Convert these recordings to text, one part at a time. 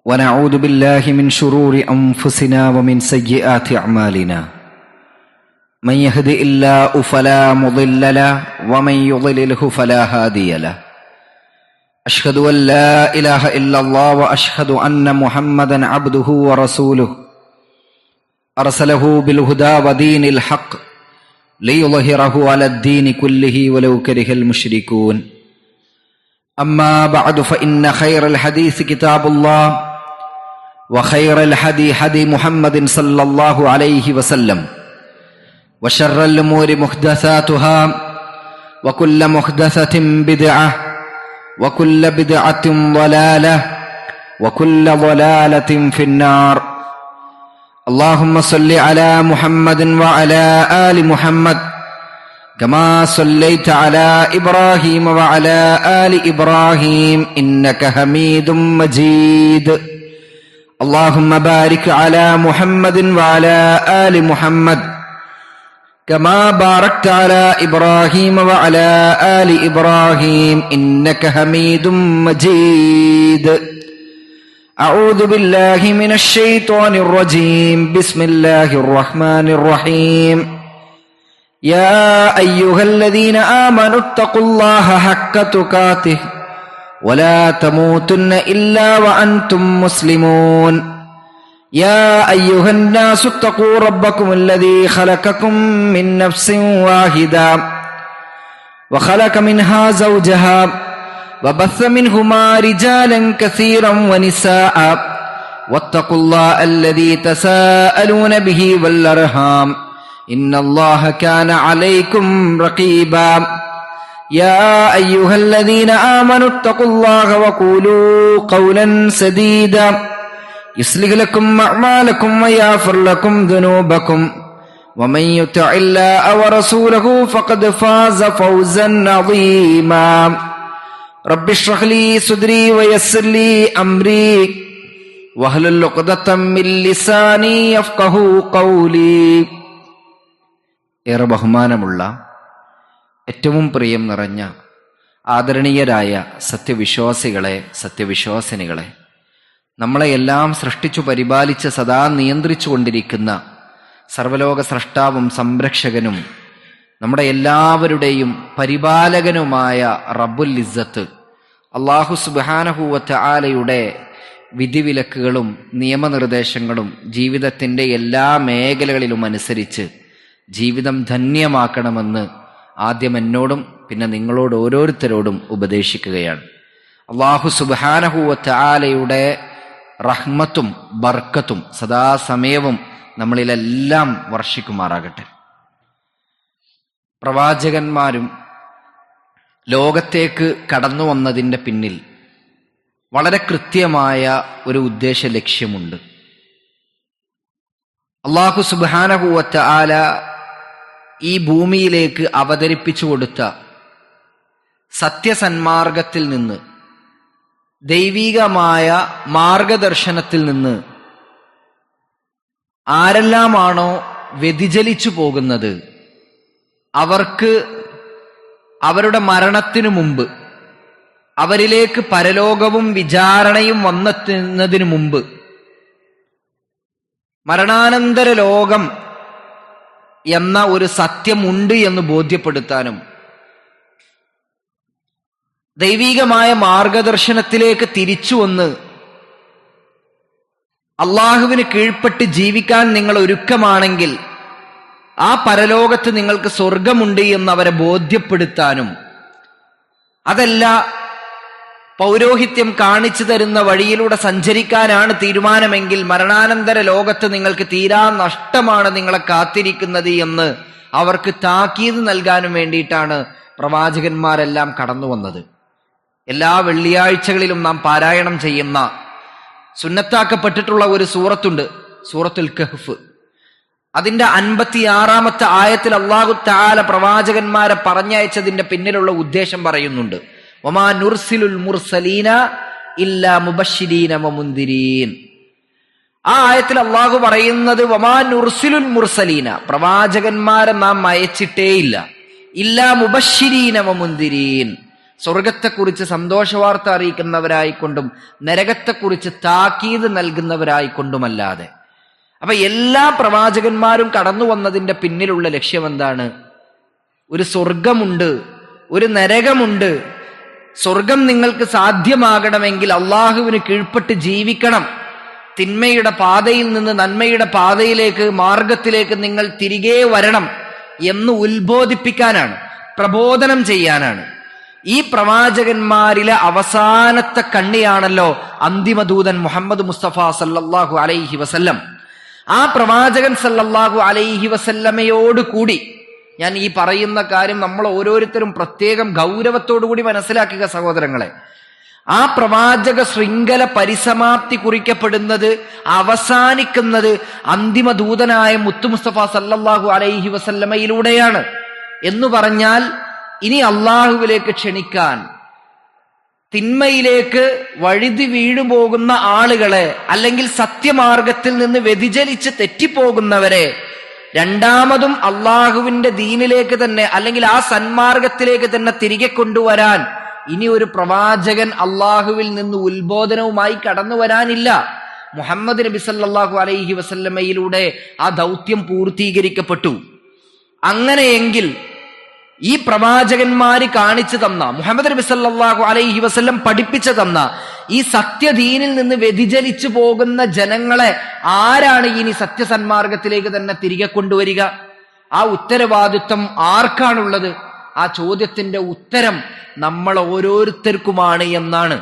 ونعوذ بالله من شرور أنفسنا ومن سيئات أعمالنا من يهدئ الله فلا مضل له ومن يضلله فلا هادي له أشهد أن لا إله إلا الله وأشهد أن محمدا عبده ورسوله أرسله بالهدى ودين الحق ليظهره على الدين كله ولو كره المشركون أما بعد فإن خير الحديث كتاب الله وخير الهدي هدي محمد صلى الله عليه وسلم وشر الأمور محدثاتها وكل محدثة بدعة وكل بدعة ضلالة وكل ضلالة في النار. اللهم صل على محمد وعلى آل محمد كما صليت على إبراهيم وعلى آل إبراهيم إنك حميد مجيد. اللهم بارك على محمد وعلى آل محمد كما باركت على إبراهيم وعلى آل إبراهيم إنك حميد مجيد. أعوذ بالله من الشيطان الرجيم. بسم الله الرحمن الرحيم. يا أيها الذين آمنوا اتقوا الله حق تقاته ولا تموتن إلا وأنتم مسلمون. يا أيها الناس اتقوا ربكم الذي خلقكم من نفس واحدة وخلق منها زوجها وبث منهما رجالا كثيرا ونساء واتقوا الله الذي تساءلون به والأرحام إن الله كان عليكم رقيبا. يا أيها الذين آمنوا اتقوا الله وقولوا قولا سديدا يصلح لكم أعمالكم ويغفر لكم ذنوبكم ومن يطع الله ورسوله فقد فاز فوزا عظيما. رب اشرح لي صدري ويسر لي أمري واحلل عقدة من لساني يفقهوا قولي. ഏറെ ബഹുമാനമുള്ള ഏറ്റവും പ്രിയം നിറഞ്ഞ ആദരണീയരായ സത്യവിശ്വാസികളെ, സത്യവിശ്വാസിനികളെ, നമ്മളെയെല്ലാം സൃഷ്ടിച്ചു പരിപാലിച്ച് സദാ നിയന്ത്രിച്ചു കൊണ്ടിരിക്കുന്ന സർവലോക സ്രഷ്ടാവും സംരക്ഷകനും നമ്മുടെ എല്ലാവരുടെയും പരിപാലകനുമായ റബ്ബുൽ ഇസ്സത്ത് അല്ലാഹു സുബ്ഹാനഹു വ തആലയുടെ വിധിവിലക്കുകളും നിയമനിർദ്ദേശങ്ങളും ജീവിതത്തിൻ്റെ എല്ലാ മേഖലകളിലും അനുസരിച്ച് ജീവിതം ധന്യമാക്കണമെന്ന് ആദ്യം എന്നോടും പിന്നെ നിങ്ങളോട് ഓരോരുത്തരോടും ഉപദേശിക്കുകയാണ്. അല്ലാഹു സുബ്ഹാനഹു വ തആലയുടെ റഹ്മത്തും ബർക്കത്തും സദാസമയവും നമ്മളിലെല്ലാം വർഷിക്കുമാറാകട്ടെ. പ്രവാചകന്മാരും ലോകത്തേക്ക് കടന്നു വന്നതിൻ്റെ പിന്നിൽ വളരെ കൃത്യമായ ഒരു ഉദ്ദേശ ലക്ഷ്യമുണ്ട്. അല്ലാഹു സുബ്ഹാനഹു വ തആല ഈ ഭൂമിയിലേക്ക് അവതരിപ്പിച്ചു കൊടുത്ത സത്യസന്മാർഗത്തിൽ നിന്ന്, ദൈവികമായ മാർഗദർശനത്തിൽ നിന്ന് ആരെല്ലാമാണോ വ്യതിചലിച്ചു പോകുന്നത് അവർക്ക് അവരുടെ മരണത്തിനു മുമ്പ്, അവരിലേക്ക് പരലോകവും വിചാരണയും വന്നെത്തുന്നതിനു മുമ്പ് മരണാനന്തര ലോകം എന്ന ഒരു സത്യമുണ്ട് എന്ന് ബോധ്യപ്പെടുത്താനും ദൈവികമായ മാർഗദർശനത്തിലേക്ക് തിരിച്ചു വന്ന് അള്ളാഹുവിന് കീഴ്പ്പെട്ട് ജീവിക്കാൻ നിങ്ങൾ ഒരുക്കമാണെങ്കിൽ ആ പരലോകത്ത് നിങ്ങൾക്ക് സ്വർഗമുണ്ട് എന്ന് അവരെ ബോധ്യപ്പെടുത്താനും, അതല്ല പൗരോഹിത്യം കാണിച്ചു തരുന്ന വഴിയിലൂടെ സഞ്ചരിക്കാനാണ് തീരുമാനമെങ്കിൽ മരണാനന്തര ലോകത്ത് നിങ്ങൾക്ക് തീരാ നഷ്ടമാണ് നിങ്ങളെ കാത്തിരിക്കുന്നത് എന്ന് അവർക്ക് താക്കീത് നൽകാനും വേണ്ടിയിട്ടാണ് പ്രവാചകന്മാരെല്ലാം കടന്നു വന്നത്. എല്ലാ വെള്ളിയാഴ്ചകളിലും നാം പാരായണം ചെയ്യുന്ന സുന്നത്താക്കപ്പെട്ടിട്ടുള്ള ഒരു സൂറത്തുണ്ട്, സൂറത്തുൽ കഹ്ഫ്. അതിന്റെ 56-ാമത്തെ ആയത്തിൽ അല്ലാഹു തആല പ്രവാചകന്മാരെ പറഞ്ഞയച്ചതിന്റെ പിന്നിലുള്ള ഉദ്ദേശം പറയുന്നുണ്ട്. വമാ നുർസിലുൽ മുർസലീന ഇല്ലാ മുബശ്ശിരീന വമുൻദിരീൻ. ആ ആയത്തിൽ അല്ലാഹു പറയുന്നത് വമാ നുർസിലുൽ മുർസലീന, പ്രവാചകന്മാരെ നാം അയച്ചിട്ടേയില്ല, ഇല്ലാ മുബശ്ശിരീന വമുൻദിരീൻ, സ്വർഗത്തെക്കുറിച്ച് സന്തോഷവാർത്ത അറിയിക്കുന്നവരായിക്കൊണ്ടും നരകത്തെക്കുറിച്ച് താക്കീത് നൽകുന്നവരായിക്കൊണ്ടുമല്ലാതെ. അപ്പൊ എല്ലാ പ്രവാചകന്മാരും കടന്നു വന്നതിന്റെ പിന്നിലുള്ള ലക്ഷ്യം എന്താണ്? ഒരു സ്വർഗമുണ്ട്, ഒരു നരകമുണ്ട്. സ്വർഗം നിങ്ങൾക്ക് സാധ്യമാകണമെങ്കിൽ അള്ളാഹുവിന് കീഴ്പ്പെട്ട് ജീവിക്കണം. തിന്മയുടെ പാതയിൽ നിന്ന് നന്മയുടെ പാതയിലേക്ക്, മാർഗത്തിലേക്ക് നിങ്ങൾ തിരികെ വരണം എന്ന് ഉത്ബോധിപ്പിക്കാനാണ്, പ്രബോധനം ചെയ്യാനാണ്. ഈ പ്രവാചകന്മാരിലെ അവസാനത്തെ കണ്ണിയാണല്ലോ അന്തിമദൂതൻ മുഹമ്മദ് മുസ്തഫ സല്ലല്ലാഹു അലൈഹി വസല്ലം. ആ പ്രവാചകൻ സല്ലല്ലാഹു അലൈഹി വസല്ലമയോട് കൂടി ഞാൻ ഈ പറയുന്ന കാര്യം നമ്മൾ ഓരോരുത്തരും പ്രത്യേകം ഗൗരവത്തോടുകൂടി മനസ്സിലാക്കുക സഹോദരങ്ങളെ. ആ പ്രവാചക ശൃംഖല പരിസമാപ്തി കുറിക്കപ്പെടുന്നത്, അവസാനിക്കുന്നത് അന്തിമ ദൂതനായ മുത്തു മുസ്തഫ സല്ലല്ലാഹു അലൈഹി വസല്ലമയിലൂടെയാണ്. എന്ന് പറഞ്ഞാൽ ഇനി അള്ളാഹുവിലേക്ക് ക്ഷണിക്കാൻ, തിന്മയിലേക്ക് വഴുതി വീണുപോകുന്ന ആളുകളെ, അല്ലെങ്കിൽ സത്യമാർഗത്തിൽ നിന്ന് വ്യതിചലിച്ച് തെറ്റിപ്പോകുന്നവരെ രണ്ടാമതും അള്ളാഹുവിന്റെ ദീനിലേക്ക് തന്നെ, അല്ലെങ്കിൽ ആ സന്മാർഗത്തിലേക്ക് തന്നെ തിരികെ കൊണ്ടുവരാൻ ഇനി ഒരു പ്രവാചകൻ അള്ളാഹുവിൽ നിന്ന് ഉത്ബോധനവുമായി കടന്നു വരാനില്ല. മുഹമ്മദ് നബി സല്ലല്ലാഹു അലൈഹി വസല്ലമയിലൂടെ ആ ദൗത്യം പൂർത്തീകരിക്കപ്പെട്ടു. അങ്ങനെയെങ്കിൽ ഈ പ്രവാചകന്മാര് കാണിച്ചു തന്ന, മുഹമ്മദ് നബി സല്ലല്ലാഹു അലൈഹി വസല്ലം പഠിപ്പിച്ചു തന്ന ഈ സത്യദീനിൽ നിന്ന് വ്യതിചലിച്ചു പോകുന്ന ജനങ്ങളെ ആരാണ് ഇനി സത്യസന്മാർഗത്തിലേക്ക് തന്നെ തിരികെ കൊണ്ടുവരിക? ആ ഉത്തരവാദിത്വം ആർക്കാണുള്ളത്? ആ ചോദ്യത്തിന്റെ ഉത്തരം നമ്മൾ ഓരോരുത്തർക്കുമാണ് എന്നാണ്.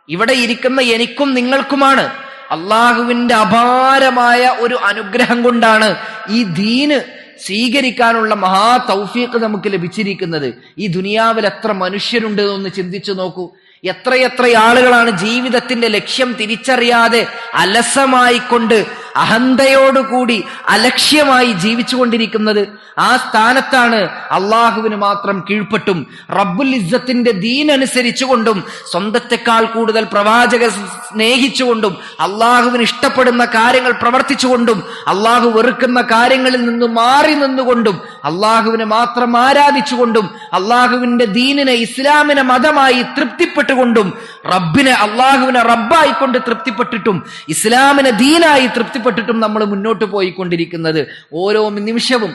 ഇവിടെ ഇരിക്കുന്ന എനിക്കും നിങ്ങൾക്കുമാണ്. അള്ളാഹുവിന്റെ അപാരമായ ഒരു അനുഗ്രഹം കൊണ്ടാണ് ഈ ദീന് സ്വീകരിക്കാനുള്ള മഹാ തൗഫീഖ് നമുക്ക് ലഭിച്ചിരിക്കുന്നത്. ഈ ദുനിയാവിൽ എത്ര മനുഷ്യരുണ്ട് എന്ന് ചിന്തിച്ചു നോക്കൂ. എത്രയെത്ര ആളുകളാണ് ജീവിതത്തിന്റെ ലക്ഷ്യം തിരിച്ചറിയാതെ അലസമായിക്കൊണ്ട് അഹന്തയോടുകൂടി അലക്ഷ്യമായി ജീവിച്ചുകൊണ്ടിരിക്കുന്നത്. ആ സ്ഥാനത്താണ് അള്ളാഹുവിന് മാത്രം കീഴ്പ്പെട്ടും റബ്ബുൽ ഇസ്സത്തിന്റെ ദീൻ അനുസരിച്ചുകൊണ്ടും സ്വന്തത്തെക്കാൾ കൂടുതൽ പ്രവാചക സ്നേഹിച്ചുകൊണ്ടും അള്ളാഹുവിന് ഇഷ്ടപ്പെടുന്ന കാര്യങ്ങൾ പ്രവർത്തിച്ചുകൊണ്ടും അള്ളാഹു വെറുക്കുന്ന കാര്യങ്ങളിൽ നിന്ന് മാറി നിന്നുകൊണ്ടും അള്ളാഹുവിനെ മാത്രം ആരാധിച്ചുകൊണ്ടും അള്ളാഹുവിന്റെ ദീനിനെ, ഇസ്ലാമിനെ മതമായി തൃപ്തിപ്പെട്ടുകൊണ്ടും റബ്ബിനെ, അള്ളാഹുവിനെ റബ്ബായിക്കൊണ്ട് തൃപ്തിപ്പെട്ടിട്ടും ഇസ്ലാമിനെ ദീനായി തൃപ്തിപ്പെട്ടിട്ടും നമ്മൾ മുന്നോട്ട് പോയിക്കൊണ്ടിരിക്കുന്നത്. ഓരോ നിമിഷവും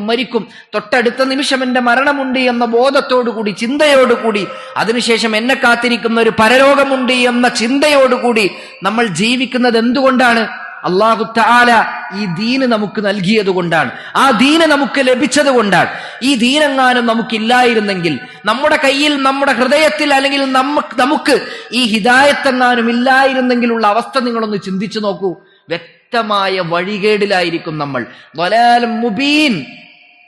മരിക്കും, തൊട്ടടുത്ത നിമിഷം എന്റെ മരണമുണ്ട് എന്ന ബോധത്തോടുകൂടി, ചിന്തയോടുകൂടി, അതിനുശേഷം എന്നെ കാത്തിരിക്കുന്ന ഒരു പരലോകമുണ്ട് എന്ന ചിന്തയോടുകൂടി നമ്മൾ ജീവിക്കുന്നത് എന്തുകൊണ്ടാണ്? അല്ലാഹു തആല ഈ ദീന് നമുക്ക് നൽകിയത് കൊണ്ടാണ്, ആ ദീന് നമുക്ക് ലഭിച്ചത് കൊണ്ടാണ്. ഈ ദീനെങ്ങാനും നമുക്കില്ലായിരുന്നെങ്കിൽ, നമ്മുടെ കയ്യിൽ, നമ്മുടെ ഹൃദയത്തിൽ, അല്ലെങ്കിൽ നമുക്ക് ഈ ഹിദായത്തെങ്ങാനും ഇല്ലായിരുന്നെങ്കിലുള്ള അവസ്ഥ നിങ്ങളൊന്ന് ചിന്തിച്ചു നോക്കൂ. വ്യക്തമായ വഴികേടിലായിരിക്കും നമ്മൾ. ളലാലും മുബീൻ,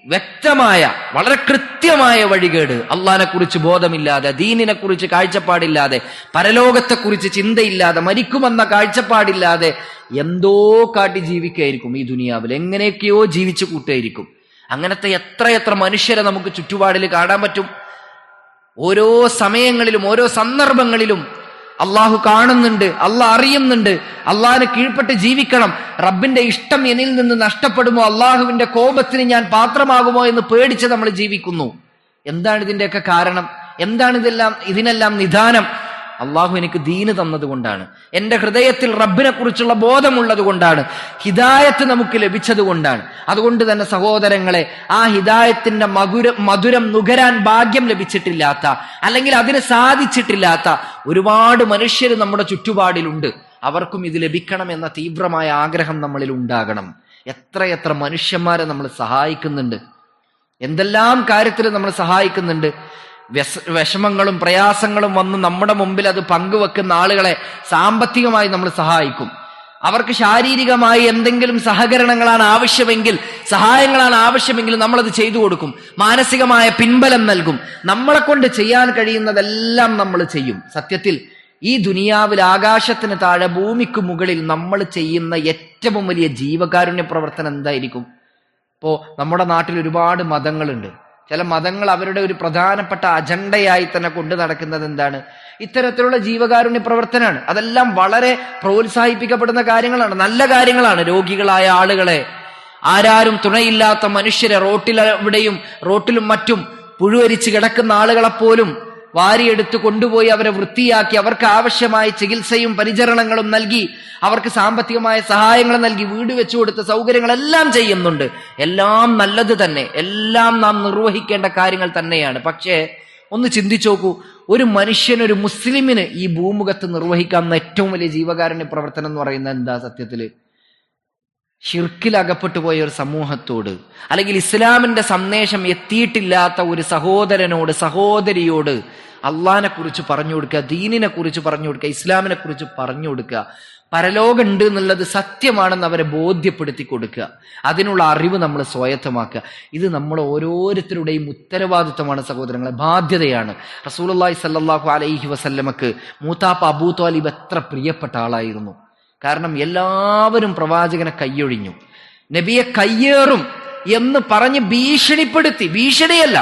വ്യക്തമായ, വളരെ കൃത്യമായ വഴികേട്. അള്ളാഹിനെ കുറിച്ച് ബോധമില്ലാതെ, ദീനിനെ കുറിച്ച് കാഴ്ചപ്പാടില്ലാതെ, പരലോകത്തെക്കുറിച്ച് ചിന്തയില്ലാതെ, മരിക്കുമെന്ന കാഴ്ചപ്പാടില്ലാതെ എന്തോ കാട്ടി ജീവിക്കായിരിക്കും ഈ ദുനിയാവിൽ. എങ്ങനെയൊക്കെയോ ജീവിച്ചു കൂട്ടായിരിക്കും. അങ്ങനത്തെ എത്രയെത്ര മനുഷ്യരെ നമുക്ക് ചുറ്റുപാടിൽ കാണാൻ പറ്റും. ഓരോ സമയങ്ങളിലും ഓരോ സന്ദർഭങ്ങളിലും അള്ളാഹു കാണുന്നുണ്ട്, അള്ളാഹ് അറിയുന്നുണ്ട്. അള്ളാഹിന് കീഴ്പ്പെട്ട് ജീവിക്കണം. റബ്ബിന്റെ ഇഷ്ടം എന്നിൽ നിന്ന് നഷ്ടപ്പെടുമോ, അള്ളാഹുവിന്റെ കോപത്തിന് ഞാൻ പാത്രമാകുമോ എന്ന് പേടിച്ച് നമ്മൾ ജീവിക്കുന്നു. എന്താണ് ഇതിന്റെയൊക്കെ കാരണം? എന്താണ് ഇതിനെല്ലാം നിദാനം? അള്ളാഹു എനിക്ക് ദീന് തന്നതുകൊണ്ടാണ്, എന്റെ ഹൃദയത്തിൽ റബ്ബിനെ കുറിച്ചുള്ള ബോധമുള്ളത് കൊണ്ടാണ്, ഹിദായത്ത് നമുക്ക് ലഭിച്ചത് കൊണ്ടാണ്. അതുകൊണ്ട് തന്നെ സഹോദരങ്ങളെ, ആ ഹിദായത്തിന്റെ മധുരം നുകരാൻ ഭാഗ്യം ലഭിച്ചിട്ടില്ലാത്ത, അല്ലെങ്കിൽ അതിന് സാധിച്ചിട്ടില്ലാത്ത ഒരുപാട് മനുഷ്യർ നമ്മുടെ ചുറ്റുപാടിലുണ്ട്. അവർക്കും ഇത് ലഭിക്കണം എന്ന തീവ്രമായ ആഗ്രഹം നമ്മളിൽ ഉണ്ടാകണം. എത്രയെത്ര മനുഷ്യന്മാരെ നമ്മൾ സഹായിക്കുന്നുണ്ട്, എന്തെല്ലാം കാര്യത്തിൽ നമ്മൾ സഹായിക്കുന്നുണ്ട്. വിഷമങ്ങളും പ്രയാസങ്ങളും വന്ന് നമ്മുടെ മുമ്പിൽ അത് പങ്കുവെക്കുന്ന ആളുകളെ സാമ്പത്തികമായി നമ്മൾ സഹായിക്കും. അവർക്ക് ശാരീരികമായി എന്തെങ്കിലും സഹകരണങ്ങളാണ് ആവശ്യമെങ്കിൽ, സഹായങ്ങളാണ് ആവശ്യമെങ്കിൽ നമ്മളത് ചെയ്തു കൊടുക്കും. മാനസികമായ പിൻബലം നൽകും. നമ്മളെ കൊണ്ട് ചെയ്യാൻ കഴിയുന്നതെല്ലാം നമ്മൾ ചെയ്യും. സത്യത്തിൽ ഈ ദുനിയാവിൽ ആകാശത്തിന് താഴെ ഭൂമിക്ക് മുകളിൽ നമ്മൾ ചെയ്യുന്ന ഏറ്റവും വലിയ ജീവകാരുണ്യ പ്രവർത്തനം എന്തായിരിക്കും? ഇപ്പോ നമ്മുടെ നാട്ടിൽ ഒരുപാട് മതങ്ങളുണ്ട്. ചില മതങ്ങൾ അവരുടെ ഒരു പ്രധാനപ്പെട്ട അജണ്ടയായി തന്നെ കൊണ്ടു നടക്കുന്നത് എന്താണ്? ഇത്തരത്തിലുള്ള ജീവകാരുണ്യ പ്രവർത്തനമാണ്. അതെല്ലാം വളരെ പ്രോത്സാഹിപ്പിക്കപ്പെടുന്ന കാര്യങ്ങളാണ്, നല്ല കാര്യങ്ങളാണ്. രോഗികളായ ആളുകളെ, ആരാരും തുണയില്ലാത്ത മനുഷ്യരെ, റോട്ടിലും മറ്റും പുഴുവരിച്ച് കിടക്കുന്ന ആളുകളെപ്പോലും വാരിയെടുത്ത് കൊണ്ടുപോയി അവരെ വൃത്തിയാക്കി അവർക്ക് ആവശ്യമായ ചികിത്സയും പരിചരണങ്ങളും നൽകി അവർക്ക് സാമ്പത്തികമായ സഹായങ്ങൾ നൽകി വീട് വെച്ചു കൊടുത്ത സൗകര്യങ്ങളെല്ലാം ചെയ്യുന്നുണ്ട്. എല്ലാം നല്ലത് തന്നെ, എല്ലാം നാം നിർവഹിക്കേണ്ട കാര്യങ്ങൾ തന്നെയാണ്. പക്ഷേ ഒന്ന് ചിന്തിച്ചു നോക്കൂ, ഒരു മനുഷ്യന്, ഒരു മുസ്ലിമിന് ഈ ഭൂമുഖത്ത് നിർവഹിക്കാവുന്ന ഏറ്റവും വലിയ ജീവകാരുണ്യ പ്രവർത്തനം എന്ന് പറയുന്നത് എന്താ? സത്യത്തില് ഷിർക്കിൽ അകപ്പെട്ടു പോയ ഒരു സമൂഹത്തോട്, അല്ലെങ്കിൽ ഇസ്ലാമിന്റെ സന്ദേശം എത്തിയിട്ടില്ലാത്ത ഒരു സഹോദരനോട്, സഹോദരിയോട് അള്ളാഹിനെ കുറിച്ച് പറഞ്ഞു കൊടുക്കുക, ദീനിനെ കുറിച്ച് പറഞ്ഞു കൊടുക്കുക, ഇസ്ലാമിനെ കുറിച്ച് പറഞ്ഞു കൊടുക്കുക, പരലോകം ഉണ്ട് എന്നുള്ളത് സത്യമാണെന്ന് അവരെ ബോധ്യപ്പെടുത്തി കൊടുക്കുക, അതിനുള്ള അറിവ് നമ്മൾ സ്വായത്തമാക്കുക. ഇത് നമ്മൾ ഓരോരുത്തരുടെയും ഉത്തരവാദിത്വമാണ് സഹോദരങ്ങളെ, ബാധ്യതയാണ്. റസൂലുള്ളാഹി സ്വല്ലല്ലാഹു അലൈഹി വസല്ലമക്ക് മൂത്താപ്പ അബൂ ത്വാലിബ് എത്ര പ്രിയപ്പെട്ട ആളായിരുന്നു. കാരണം എല്ലാവരും പ്രവാചകനെ കൈയൊഴിഞ്ഞു, നബിയെ കയ്യേറും എന്ന് പറഞ്ഞ് ഭീഷണിപ്പെടുത്തി. ഭീഷണിയല്ല,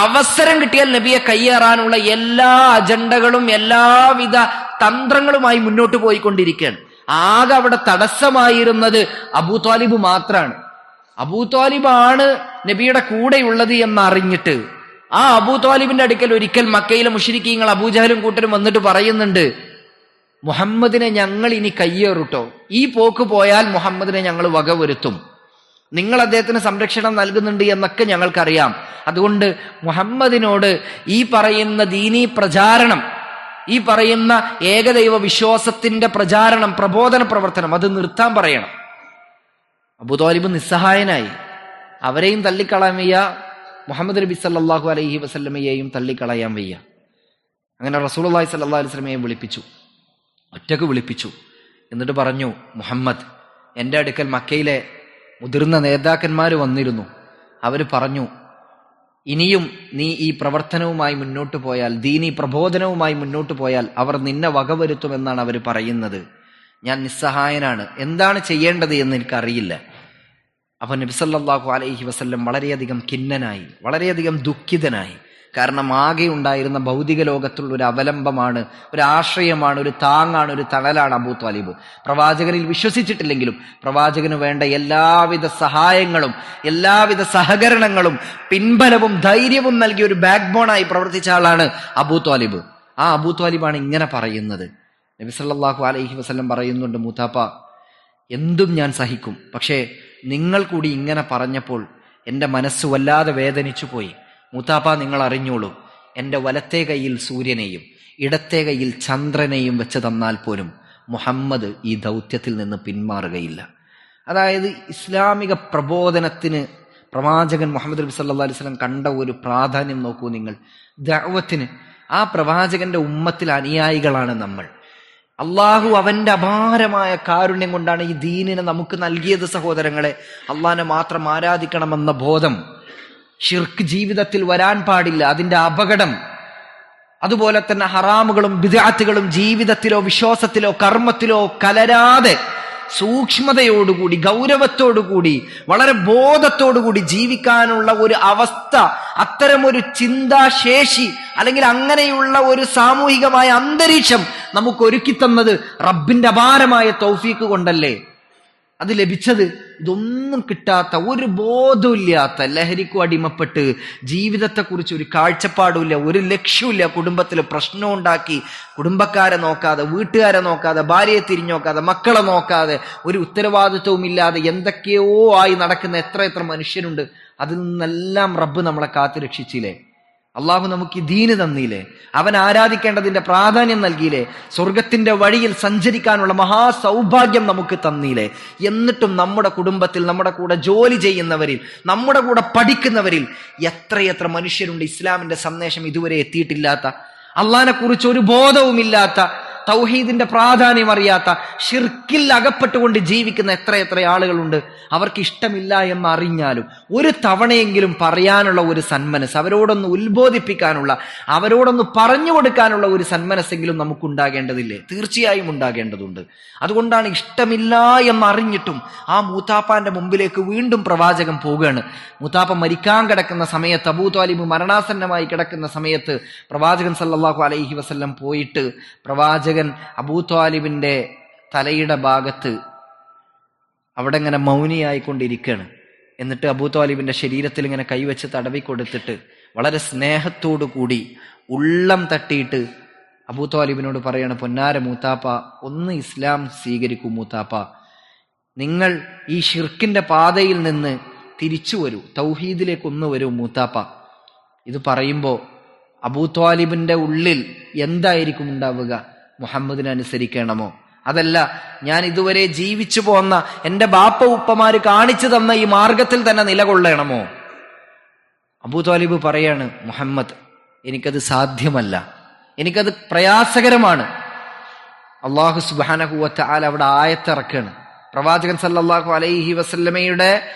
അവസരം കിട്ടിയാൽ നബിയെ കയ്യേറാനുള്ള എല്ലാ അജണ്ടകളും എല്ലാവിധ തന്ത്രങ്ങളുമായി മുന്നോട്ട് പോയിക്കൊണ്ടിരിക്കുകയാണ്. ആകെ അവിടെ തടസ്സമായിരുന്നത് അബൂ ത്വാലിബ് മാത്രമാണ്. അബൂ ത്വാലിബാണ് നബിയുടെ കൂടെയുള്ളത് എന്നറിഞ്ഞിട്ട് ആ അബൂ ത്വാലിബിന്റെ അടുക്കൽ ഒരിക്കൽ മക്കയിലെ മുശ്രിക്കീങ്ങൾ അബൂജഹലും കൂട്ടരും വന്നിട്ട് പറയുന്നുണ്ട്, മുഹമ്മദിനെ ഞങ്ങൾ ഇനി കയ്യേറുട്ടോ, ഈ പോക്ക് പോയാൽ മുഹമ്മദിനെ ഞങ്ങൾ വകവരുത്തും, നിങ്ങൾ അദ്ദേഹത്തിന് സംരക്ഷണം നൽകുന്നുണ്ട് എന്നൊക്കെ ഞങ്ങൾക്കറിയാം. അതുകൊണ്ട് മുഹമ്മദിനോട് ഈ പറയുന്ന ദീനീ പ്രചാരണം, ഈ പറയുന്ന ഏകദൈവ വിശ്വാസത്തിന്റെ പ്രചാരണം, പ്രബോധന പ്രവർത്തനം അത് നിർത്താൻ പറയണം. അബൂ ത്വാലിബ് നിസ്സഹായനായി. അവരെയും തള്ളിക്കളയാൻ വയ്യ, മുഹമ്മദ് നബി സല്ലല്ലാഹു അലൈഹി വസല്ലമയെയും തള്ളിക്കളയാൻ വയ്യ. അങ്ങനെ റസൂലുള്ളാഹി സ്വല്ലല്ലാഹു അലൈഹി വസല്ലമയെ വിളിപ്പിച്ചു, ഒറ്റക്ക് വിളിപ്പിച്ചു. എന്നിട്ട് പറഞ്ഞു, മുഹമ്മദ്, എൻ്റെ അടുക്കൽ മക്കയിലെ മുതിർന്ന നേതാക്കന്മാർ വന്നിരുന്നു. അവർ പറഞ്ഞു, ഇനിയും നീ ഈ പ്രവർത്തനവുമായി മുന്നോട്ട് പോയാൽ, ദീനീ പ്രബോധനവുമായി മുന്നോട്ട് പോയാൽ അവർ നിന്നെ വകവരുത്തുമെന്നാണ് അവർ പറയുന്നത്. ഞാൻ നിസ്സഹായനാണ്, എന്താണ് ചെയ്യേണ്ടത് എന്ന് എനിക്കറിയില്ല. അപ്പൊ നബി സല്ലല്ലാഹു അലൈഹി വസല്ലം വളരെയധികം ഖിന്നനായി, വളരെയധികം ദുഃഖിതനായി. കാരണം ആകെ ഉണ്ടായിരുന്ന ഭൗതിക ലോകത്തുള്ള ഒരു അവലംബമാണ്, ഒരു ആശ്രയമാണ്, ഒരു താങ്ങാണ്, ഒരു തണലാണ് അബൂ ത്വാലിബ്. പ്രവാചകനിൽ വിശ്വസിച്ചിട്ടില്ലെങ്കിലും പ്രവാചകന് വേണ്ട എല്ലാവിധ സഹായങ്ങളും എല്ലാവിധ സഹകരണങ്ങളും പിൻബലവും ധൈര്യവും നൽകിയ ഒരു ബാക്ക് ബോണായി പ്രവർത്തിച്ച ആളാണ് അബൂ ത്വാലിബ്. ആ അബൂ ത്വാലിബാണ് ഇങ്ങനെ പറയുന്നത്. നബി സല്ലല്ലാഹു അലൈഹി വസല്ലം പറയുന്നുണ്ട്, മൂത്താപ്പ, എന്തും ഞാൻ സഹിക്കും, പക്ഷേ നിങ്ങൾ കൂടി ഇങ്ങനെ പറഞ്ഞപ്പോൾ എൻ്റെ മനസ്സ് വല്ലാതെ വേദനിച്ചു പോയി. മൂത്താപ്പ, നിങ്ങൾ അറിഞ്ഞോളൂ, എൻ്റെ വലത്തെ കൈയിൽ സൂര്യനെയും ഇടത്തെ കൈയിൽ ചന്ദ്രനെയും വെച്ച് തന്നാൽ പോലും മുഹമ്മദ് ഈ ദൗത്യത്തിൽ നിന്ന് പിന്മാറുകയില്ല. അതായത് ഇസ്ലാമിക പ്രബോധനത്തിന് പ്രവാചകൻ മുഹമ്മദ് നബി സല്ലല്ലാഹു അലൈഹി വസല്ലം കണ്ട ഒരു പ്രാധാന്യം നോക്കൂ നിങ്ങൾ. ദഅവത്തിന് ആ പ്രവാചകന്റെ ഉമ്മത്തിൽ അനുയായികളാണ് നമ്മൾ. അള്ളാഹു അവന്റെ അപാരമായ കാരുണ്യം കൊണ്ടാണ് ഈ ദീനിനെ നമുക്ക് നൽകിയത്. സഹോദരങ്ങളെ, അള്ളാഹിനെ മാത്രം ആരാധിക്കണമെന്ന ബോധം, ഷിർക്ക് ജീവിതത്തിൽ വരാൻ പാടില്ല, അതിന്റെ അപകടം, അതുപോലെ തന്നെ ഹറാമുകളും ബിദ്അത്തുകളും ജീവിതത്തിലോ വിശ്വാസത്തിലോ കർമ്മത്തിലോ കലരാതെ സൂക്ഷ്മതയോടുകൂടി, ഗൗരവത്തോടുകൂടി, വളരെ ബോധത്തോടുകൂടി ജീവിക്കാനുള്ള ഒരു അവസ്ഥ, അത്തരമൊരു ചിന്താശേഷി, അല്ലെങ്കിൽ അങ്ങനെയുള്ള ഒരു സാമൂഹികമായ അന്തരീക്ഷം നമുക്ക് ഒരുക്കി തന്നത് റബ്ബിന്റെ അപാരമായ തൗഫീക്ക് കൊണ്ടല്ലേ അത് ലഭിച്ചത്. ഇതൊന്നും കിട്ടാത്ത, ഒരു ബോധമില്ലാത്ത, ലഹരിക്കും അടിമപ്പെട്ട് ജീവിതത്തെക്കുറിച്ച് ഒരു കാഴ്ചപ്പാടുമില്ല, ഒരു ലക്ഷ്യമില്ല, കുടുംബത്തിൽ പ്രശ്നം ഉണ്ടാക്കി കുടുംബക്കാരെ നോക്കാതെ, വീട്ടുകാരെ നോക്കാതെ, ഭാര്യയെ തിരിഞ്ഞോക്കാതെ, മക്കളെ നോക്കാതെ, ഒരു ഉത്തരവാദിത്വവും ഇല്ലാതെ എന്തൊക്കെയോ ആയി നടക്കുന്ന എത്ര മനുഷ്യരുണ്ട്. അതിൽ നിന്നെല്ലാം റബ്ബ് നമ്മളെ കാത്തു രക്ഷിച്ചില്ലേ? അള്ളാഹു നമുക്ക് ഈ ദീന് തന്നില്ലേ? അവൻ ആരാധിക്കേണ്ടതിന്റെ പ്രാധാന്യം നൽകിയില്ലേ? സ്വർഗത്തിന്റെ വഴിയിൽ സഞ്ചരിക്കാനുള്ള മഹാസൗഭാഗ്യം നമുക്ക് തന്നില്ലേ? എന്നിട്ടും നമ്മുടെ കുടുംബത്തിൽ, നമ്മുടെ കൂടെ ജോലി ചെയ്യുന്നവരിൽ, നമ്മുടെ കൂടെ പഠിക്കുന്നവരിൽ എത്രയെത്ര മനുഷ്യരുണ്ട് ഇസ്ലാമിന്റെ സന്ദേശം ഇതുവരെ എത്തിയിട്ടില്ലാത്ത, അള്ളാഹിനെ കുറിച്ച് ഒരു ബോധവുമില്ലാത്ത, തൗഹീദിന്റെ പ്രാധാന്യം അറിയാത്ത, ഷിർക്കിൽ അകപ്പെട്ടുകൊണ്ട് ജീവിക്കുന്ന എത്ര ആളുകളുണ്ട്. അവർക്ക് ഇഷ്ടമില്ല എന്നറിഞ്ഞാലും ഒരു തവണയെങ്കിലും പറയാനുള്ള ഒരു സന്മനസ്, അവരോടൊന്ന് ഉത്ബോധിപ്പിക്കാനുള്ള, അവരോടൊന്ന് പറഞ്ഞു കൊടുക്കാനുള്ള ഒരു സന്മനസ്സെങ്കിലും നമുക്കുണ്ടാകേണ്ടതില്ലേ? തീർച്ചയായും ഉണ്ടാകേണ്ടതുണ്ട്. അതുകൊണ്ടാണ് ഇഷ്ടമില്ല എന്നറിഞ്ഞിട്ടും ആ മൂത്താപ്പാന്റെ മുമ്പിലേക്ക് വീണ്ടും പ്രവാചകൻ പോവുകയാണ്. മൂത്താപ്പ മരിക്കാൻ കിടക്കുന്ന സമയത്ത്, അബൂ ത്വാലിബ് മരണാസന്നമായി കിടക്കുന്ന സമയത്ത് പ്രവാചകൻ സല്ലല്ലാഹു അലൈഹി വസല്ലം പോയിട്ട് പ്രവാചകൻ അബൂ ത്വാലിബിന്റെ തലയുടെ ഭാഗത്ത് അവിടെ ഇങ്ങനെ മൗനിയായിക്കൊണ്ടിരിക്കുകയാണ്. എന്നിട്ട് അബൂ ത്വാലിബിന്റെ ശരീരത്തിൽ ഇങ്ങനെ കൈവച്ച് തടവി കൊടുത്തിട്ട് വളരെ സ്നേഹത്തോടു കൂടി ഉള്ളം തട്ടിയിട്ട് അബൂ ത്വാലിബിനോട് പറയാണ്, പൊന്നാര മൂത്താപ്പ, ഒന്ന് ഇസ്ലാം സ്വീകരിക്കൂ മൂത്താപ്പ, നിങ്ങൾ ഈ ഷിർക്കിന്റെ പാതയിൽ നിന്ന് തിരിച്ചു വരൂ, തൗഹീദിലേക്ക് ഒന്ന് വരൂ മൂത്താപ്പ. ഇത് പറയുമ്പോ അബൂ ത്വാലിബിന്റെ ഉള്ളിൽ എന്തായിരിക്കും ഉണ്ടാവുക? മുഹമ്മദിനെ അനുസരിക്കണമോ, അതല്ല ഞാൻ ഇതുവരെ ജീവിച്ചു പോന്ന എന്റെ ബാപ്പ ഉപ്പമാര് കാണിച്ചു തന്ന ഈ മാർഗത്തിൽ തന്നെ നിലകൊള്ളണമോ? അബൂ ത്വാലിബ് പറയാണ്, മുഹമ്മദ്, എനിക്കത് സാധ്യമല്ല, എനിക്കത് പ്രയാസകരമാണ്. അള്ളാഹു സുബ്ഹാനഹു വ തആല അവിടെ ആയത്തിറക്കാണ്. പ്രവാചകൻ സല്ലല്ലാഹു അലൈഹി വസല്ലമയുടെ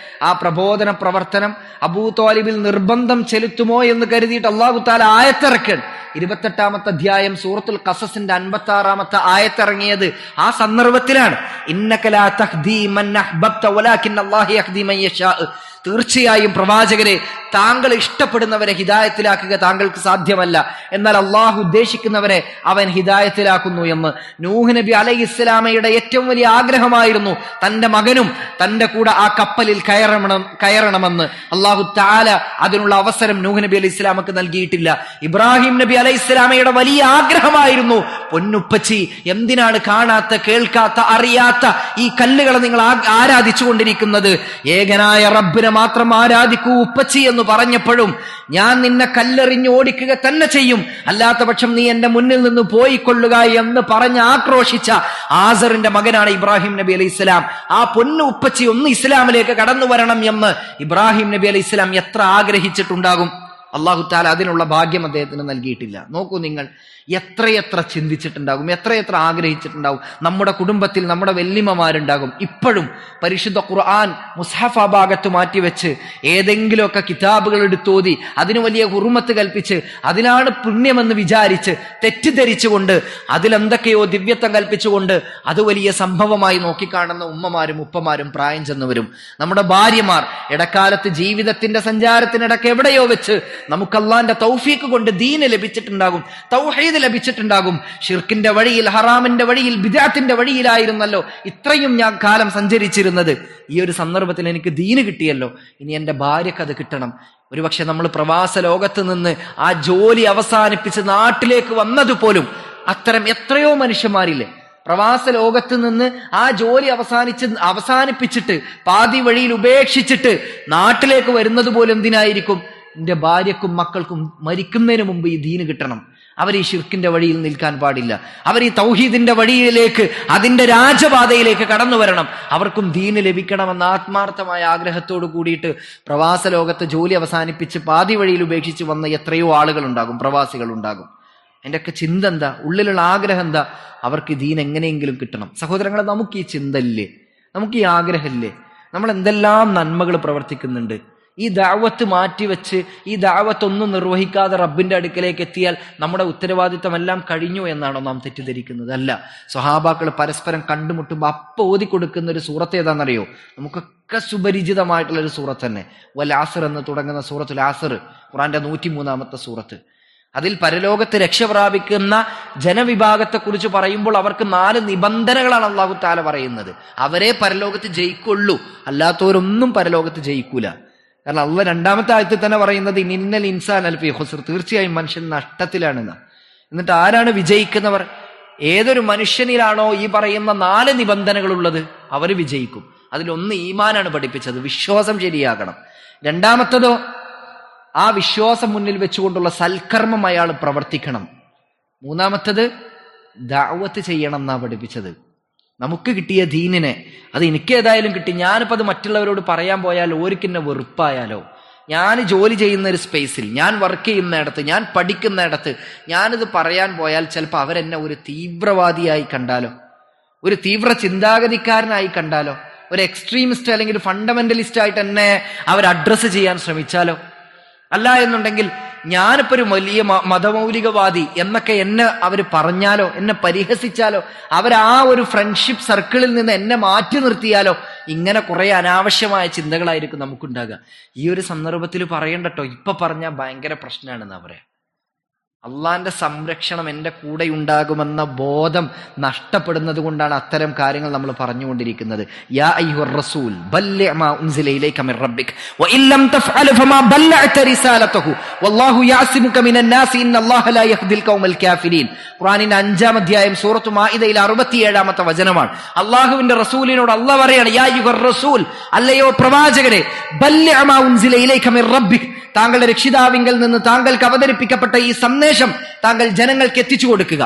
ആ പ്രബോധന പ്രവർത്തനം അബൂ ത്വാലിബിൽ നിർബന്ധം ചെലുത്തുമോ എന്ന് കരുതിയിട്ട് അള്ളാഹു തആല ആയത്തിറക്കാണ്. 28-ാമത്തെ അധ്യായം സൂറത്തുൽ ഖസസിന്റെ 56-ാമത്തെ ആയത്തിറങ്ങിയത് ആ സന്ദർഭത്തിലാണ്. ഇന്നക ലാ തഹ്ദീ മൻ അഹ്ബബ്ത വലാകിന്ന അല്ലാഹു യഹ്ദീ മൻ യശാ. തീർച്ചയായും പ്രവാചകരെ, താങ്കൾ ഇഷ്ടപ്പെടുന്നവരെ ഹിദായത്തിലാക്കുക താങ്കൾക്ക് സാധ്യമല്ല, എന്നാൽ അള്ളാഹു ഉദ്ദേശിക്കുന്നവരെ അവൻ ഹിദായത്തിലാക്കുന്നു എന്ന്. നൂഹ് നബി അലൈഹിസ്സലാമയുടെ ഏറ്റവും വലിയ ആഗ്രഹമായിരുന്നു തന്റെ മകനും തന്റെ കൂടെ ആ കപ്പലിൽ കയറണമെന്ന്. അള്ളാഹു തആല അതിനുള്ള അവസരം നൂഹ് നബി അലൈഹി ഇസ്ലാമക്ക് നൽകിയിട്ടില്ല. ഇബ്രാഹിം നബി അലൈഹി ഇസ്ലാമയുടെ വലിയ ആഗ്രഹമായിരുന്നു, പൊന്നുപ്പച്ചി, എന്തിനാണ് കാണാത്ത, കേൾക്കാത്ത, അറിയാത്ത ഈ കല്ലുകളെ നിങ്ങൾ ആരാധിച്ചു കൊണ്ടിരിക്കുന്നത്? ഏകനായ റബ്ബിനെ മാത്രം ആരാധിക്കൂ ഉപ്പച്ചി എന്ന് പറഞ്ഞപ്പോഴും ഞാൻ നിന്നെ കല്ലെറിഞ്ഞ് ഓടിക്കുക തന്നെ ചെയ്യും, അല്ലാത്ത പക്ഷം നീ എന്റെ മുന്നിൽ നിന്ന് പോയിക്കൊള്ളുക എന്ന് പറഞ്ഞ് ആക്രോശിച്ച ആസറിന്റെ മകനാണ് ഇബ്രാഹിം നബി അലൈഹി ഇസ്ലാം. ആ പൊന്നു ഉപ്പച്ചി ഒന്ന് ഇസ്ലാമിലേക്ക് കടന്നു വരണം എന്ന് ഇബ്രാഹിം നബി അലൈഹി ഇസ്ലാം എത്ര ആഗ്രഹിച്ചിട്ടുണ്ടാകും. അള്ളാഹു തആല അതിനുള്ള ഭാഗ്യം അദ്ദേഹത്തിന് നൽകിയിട്ടില്ല. നോക്കൂ നിങ്ങൾ, എത്രയെത്ര ചിന്തിച്ചിട്ടുണ്ടാകും, എത്രയെത്ര ആഗ്രഹിച്ചിട്ടുണ്ടാകും. നമ്മുടെ കുടുംബത്തിൽ നമ്മുടെ വല്യമ്മമാരുണ്ടാകും ഇപ്പോഴും പരിശുദ്ധ ഖുർആൻ മുസ്ഹഫ് ഭാഗത്ത് മാറ്റിവെച്ച് ഏതെങ്കിലുമൊക്കെ കിതാബുകൾ എടുത്തോതി അതിന് വലിയ ഹുർമത്ത് കൽപ്പിച്ച് അതിലാണ് പുണ്യമെന്ന് വിചാരിച്ച് തെറ്റിദ്ധരിച്ചുകൊണ്ട് അതിലെന്തൊക്കെയോ ദിവ്യത്വം കൽപ്പിച്ചുകൊണ്ട് അത് വലിയ സംഭവമായി നോക്കിക്കാണുന്ന ഉമ്മമാരും ഉപ്പമാരും പ്രായം ചെന്നവരും. നമ്മുടെ ഭാര്യമാർ ഇടക്കാലത്ത് ജീവിതത്തിന്റെ സഞ്ചാരത്തിനിടക്ക് എവിടെയോ വെച്ച് നമുക്ക് അല്ലാഹുവിന്റെ തൗഫീഖ് കൊണ്ട് ദീന് ലഭിച്ചിട്ടുണ്ടാകും, തൗഹീദ് ലഭിച്ചിട്ടുണ്ടാകും. ഷിർക്കിന്റെ വഴിയിൽ, ഹറാമിന്റെ വഴിയിൽ, ബിദ്അത്തിന്റെ വഴിയിലായിരുന്നല്ലോ ഇത്രയും ഞാൻ കാലം സഞ്ചരിച്ചിരുന്നത്. ഈ ഒരു സന്ദർഭത്തിൽ എനിക്ക് ദീന് കിട്ടിയല്ലോ, ഇനി എന്റെ ഭാര്യക്ക് അത് കിട്ടണം. ഒരുപക്ഷെ നമ്മൾ പ്രവാസ ലോകത്ത് നിന്ന് ആ ജോലി അവസാനിപ്പിച്ച് നാട്ടിലേക്ക് വന്നതുപോലും അത്തരം എത്രയോ മനുഷ്യന്മാരില്ലേ, പ്രവാസ ലോകത്ത് നിന്ന് ആ ജോലി അവസാനിപ്പിച്ചിട്ട് പാതി വഴിയിൽ ഉപേക്ഷിച്ചിട്ട് നാട്ടിലേക്ക് വരുന്നത് പോലും എന്തിനായിരിക്കും? എന്റെ ഭാര്യക്കും മക്കൾക്കും മരിക്കുന്നതിന് മുമ്പ് ഈ ദീന് കിട്ടണം. അവർ ഈ ഷിർക്കിന്റെ വഴിയിൽ നിൽക്കാൻ പാടില്ല, അവർ ഈ തൗഹീദിന്റെ വഴിയിലേക്ക്, അതിന്റെ രാജപാതയിലേക്ക് കടന്നു വരണം, അവർക്കും ദീന് ലഭിക്കണമെന്ന ആത്മാർത്ഥമായ ആഗ്രഹത്തോട് കൂടിയിട്ട് പ്രവാസ ലോകത്ത് ജോലി അവസാനിപ്പിച്ച് പാതി വഴിയിൽ ഉപേക്ഷിച്ച് വന്ന എത്രയോ ആളുകളുണ്ടാകും, പ്രവാസികളുണ്ടാകും. അതിൻ്റെയൊക്കെ ചിന്ത എന്താ? ഉള്ളിലുള്ള ആഗ്രഹം എന്താ? അവർക്ക് ദീൻ എങ്ങനെയെങ്കിലും കിട്ടണം. സഹോദരങ്ങളെ, നമുക്ക് ഈ ചിന്ത ഇല്ലേ? നമുക്ക് ഈ ആഗ്രഹമില്ലേ? നമ്മൾ എന്തെല്ലാം നന്മകൾ പ്രവർത്തിക്കുന്നുണ്ട്. ഈ ദഅവത്ത് മാറ്റിവെച്ച് ഈ ദഅവത്ത് ഒന്നും നിർവഹിക്കാതെ റബ്ബിന്റെ അടുക്കലേക്ക് എത്തിയാൽ നമ്മുടെ ഉത്തരവാദിത്തമെല്ലാം കഴിഞ്ഞു എന്നാണോ നാം തെറ്റിദ്ധരിക്കുന്നത്? അല്ല. സ്വഹാബാക്കൾ പരസ്പരം കണ്ടുമുട്ടുമ്പോൾ അപ്പൊ ഓതി കൊടുക്കുന്ന ഒരു സൂറത്ത് ഏതാണെന്നറിയോ? നമുക്കൊക്കെ സുപരിചിതമായിട്ടുള്ള ഒരു സൂറത്ത് തന്നെ, വൽ ആസർ എന്ന് തുടങ്ങുന്ന സൂറത്തുൽ ആസർ, ഖുർആന്റെ 103-ാമത്തെ സൂറത്ത്. അതിൽ പരലോകത്ത് രക്ഷ പ്രാപിക്കുന്ന ജനവിഭാഗത്തെ കുറിച്ച് പറയുമ്പോൾ അവർക്ക് 4 നിബന്ധനകളാണ് അല്ലാഹു തആല പറയുന്നത്. അവരെ പരലോകത്ത് ജയിക്കുള്ളൂ, അല്ലാത്തവരൊന്നും പരലോകത്ത് ജയിക്കൂല. കാരണം അള്ളാഹ് 2-ാമത്തെ ആയത്തിൽ തന്നെ പറയുന്നത് ഇന്നൽ ഇൻസാന ലഫീ ഖുസ്ർ, തീർച്ചയായും മനുഷ്യൻ നഷ്ടത്തിലാണെന്ന്. എന്നിട്ട് ആരാണ് വിജയിക്കുന്നവർ? ഏതൊരു മനുഷ്യനിലാണോ ഈ പറയുന്ന 4 നിബന്ധനകളുള്ളത് അവർ വിജയിക്കും. അതിലൊന്ന് ഈമാനാണ് പഠിപ്പിച്ചത്, വിശ്വാസം ശരിയാകണം. 2-ാമത്തതോ ആ വിശ്വാസം മുന്നിൽ വെച്ചുകൊണ്ടുള്ള സൽക്കർമ്മം അയാൾ പ്രവർത്തിക്കണം. 3-ാമത്തത് ദഅവത്ത് ചെയ്യണം എന്നാ പഠിപ്പിച്ചത്. നമുക്ക് കിട്ടിയ ദീനിനെ, അത് എനിക്ക് ഏതായാലും കിട്ടി, ഞാനിപ്പോൾ അത് മറ്റുള്ളവരോട് പറയാൻ പോയാൽ ഓർക്കെന്നെ വെറുപ്പായാലോ? ഞാൻ ജോലി ചെയ്യുന്ന ഒരു സ്പേസിൽ, ഞാൻ വർക്ക് ചെയ്യുന്നിടത്ത്, ഞാൻ പഠിക്കുന്നിടത്ത് ഞാനിത് പറയാൻ പോയാൽ ചിലപ്പോൾ അവരെന്നെ ഒരു തീവ്രവാദിയായി കണ്ടാലോ, ഒരു തീവ്ര ചിന്താഗതിക്കാരനായി കണ്ടാലോ, ഒരു എക്സ്ട്രീമിസ്റ്റ് അല്ലെങ്കിൽ ഫണ്ടമെന്റലിസ്റ്റ് ആയിട്ട് എന്നെ അവർ അഡ്രസ്സ് ചെയ്യാൻ ശ്രമിച്ചാലോ? അല്ല എന്നുണ്ടെങ്കിൽ ഞാനിപ്പോ ഒരു വലിയ മതമൗലികവാദി എന്നൊക്കെ എന്നെ അവർ പറഞ്ഞാലോ, എന്നെ പരിഹസിച്ചാലോ, അവർ ആ ഒരു ഫ്രണ്ട്ഷിപ്പ് സർക്കിളിൽ നിന്ന് എന്നെ മാറ്റി നിർത്തിയാലോ, ഇങ്ങനെ കുറെ അനാവശ്യമായ ചിന്തകളായിരിക്കും നമുക്കുണ്ടാകുക. ഈ ഒരു സന്ദർഭത്തിൽ പറയണ്ടട്ടോ, ഇപ്പൊ പറഞ്ഞാൽ ഭയങ്കര പ്രശ്നമാണെന്നാ പറയാ. അള്ളാന്റെ സംരക്ഷണം എൻ്റെ കൂടെ ഉണ്ടാകുമെന്ന ബോധം നഷ്ടപ്പെടുന്നത് കൊണ്ടാണ് അത്തരം കാര്യങ്ങൾ നമ്മൾ പറഞ്ഞുകൊണ്ടിരിക്കുന്നത്. യാ അയ്യുഹർ റസൂൽ ബല്ലിഗ് മാ ഉൻസില ഇലൈക മിർ റബ്ബിക് വഇൻ ലം തഫ്അൽ ഫമാ ബല്ലഅത റിസാലതഹു വല്ലാഹു യഅസിമുക മിനൻ നാസി ഇന്നല്ലാഹ ലാ യഹ്ദിൽ ഖൗമൽ കാഫിരീൻ. ഖുർആനിന്റെ 5-ാം അധ്യായം സൂറത്ത് മാഇദയിൽ 67-ാമത്തെ വചനമാണ്. അള്ളാഹുവിന്റെ റസൂലിനോട് അള്ളാഹ് പറയാണ്, യാ അയ്യുഹർ റസൂൽ, അല്ലയോ പ്രവാചകരെ, ബല്ലിഗ് മാ ഉൻസില ഇലൈക മിർ റബ്ബിക്, താങ്കളുടെ രക്ഷിതാവിങ്കൽ നിന്ന് താങ്കൾക്ക് അവതരിപ്പിക്കപ്പെട്ട ഈ സന്ദേശം താങ്കൾ ജനങ്ങൾക്ക് എത്തിച്ചു കൊടുക്കുക.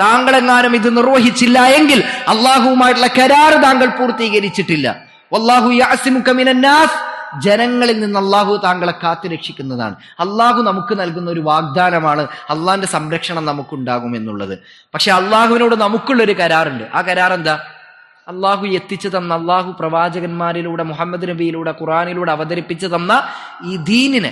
താങ്കളെങ്ങാനും ഇത് നിർവഹിച്ചില്ല എങ്കിൽ അള്ളാഹുവുമായിട്ടുള്ള കരാർ താങ്കൾ പൂർത്തീകരിച്ചിട്ടില്ല. വല്ലാഹു യഅസിമുക മിനന്നാസ്, ജനങ്ങളിൽ നിന്ന് അള്ളാഹു താങ്കളെ കാത്തു രക്ഷിക്കുന്നതാണ്. അള്ളാഹു നമുക്ക് നൽകുന്ന ഒരു വാഗ്ദാനമാണ് അള്ളാഹിന്റെ സംരക്ഷണം നമുക്കുണ്ടാകും എന്നുള്ളത്. പക്ഷെ അള്ളാഹുവിനോട് നമുക്കുള്ളൊരു കരാറുണ്ട്. ആ കരാർ എന്താ? അള്ളാഹു എത്തിച്ചു തന്ന, അള്ളാഹു പ്രവാചകന്മാരിലൂടെ മുഹമ്മദ് നബിയിലൂടെ ഖുർആനിലൂടെ അവതരിപ്പിച്ചു തന്ന ഈ ദീനിനെ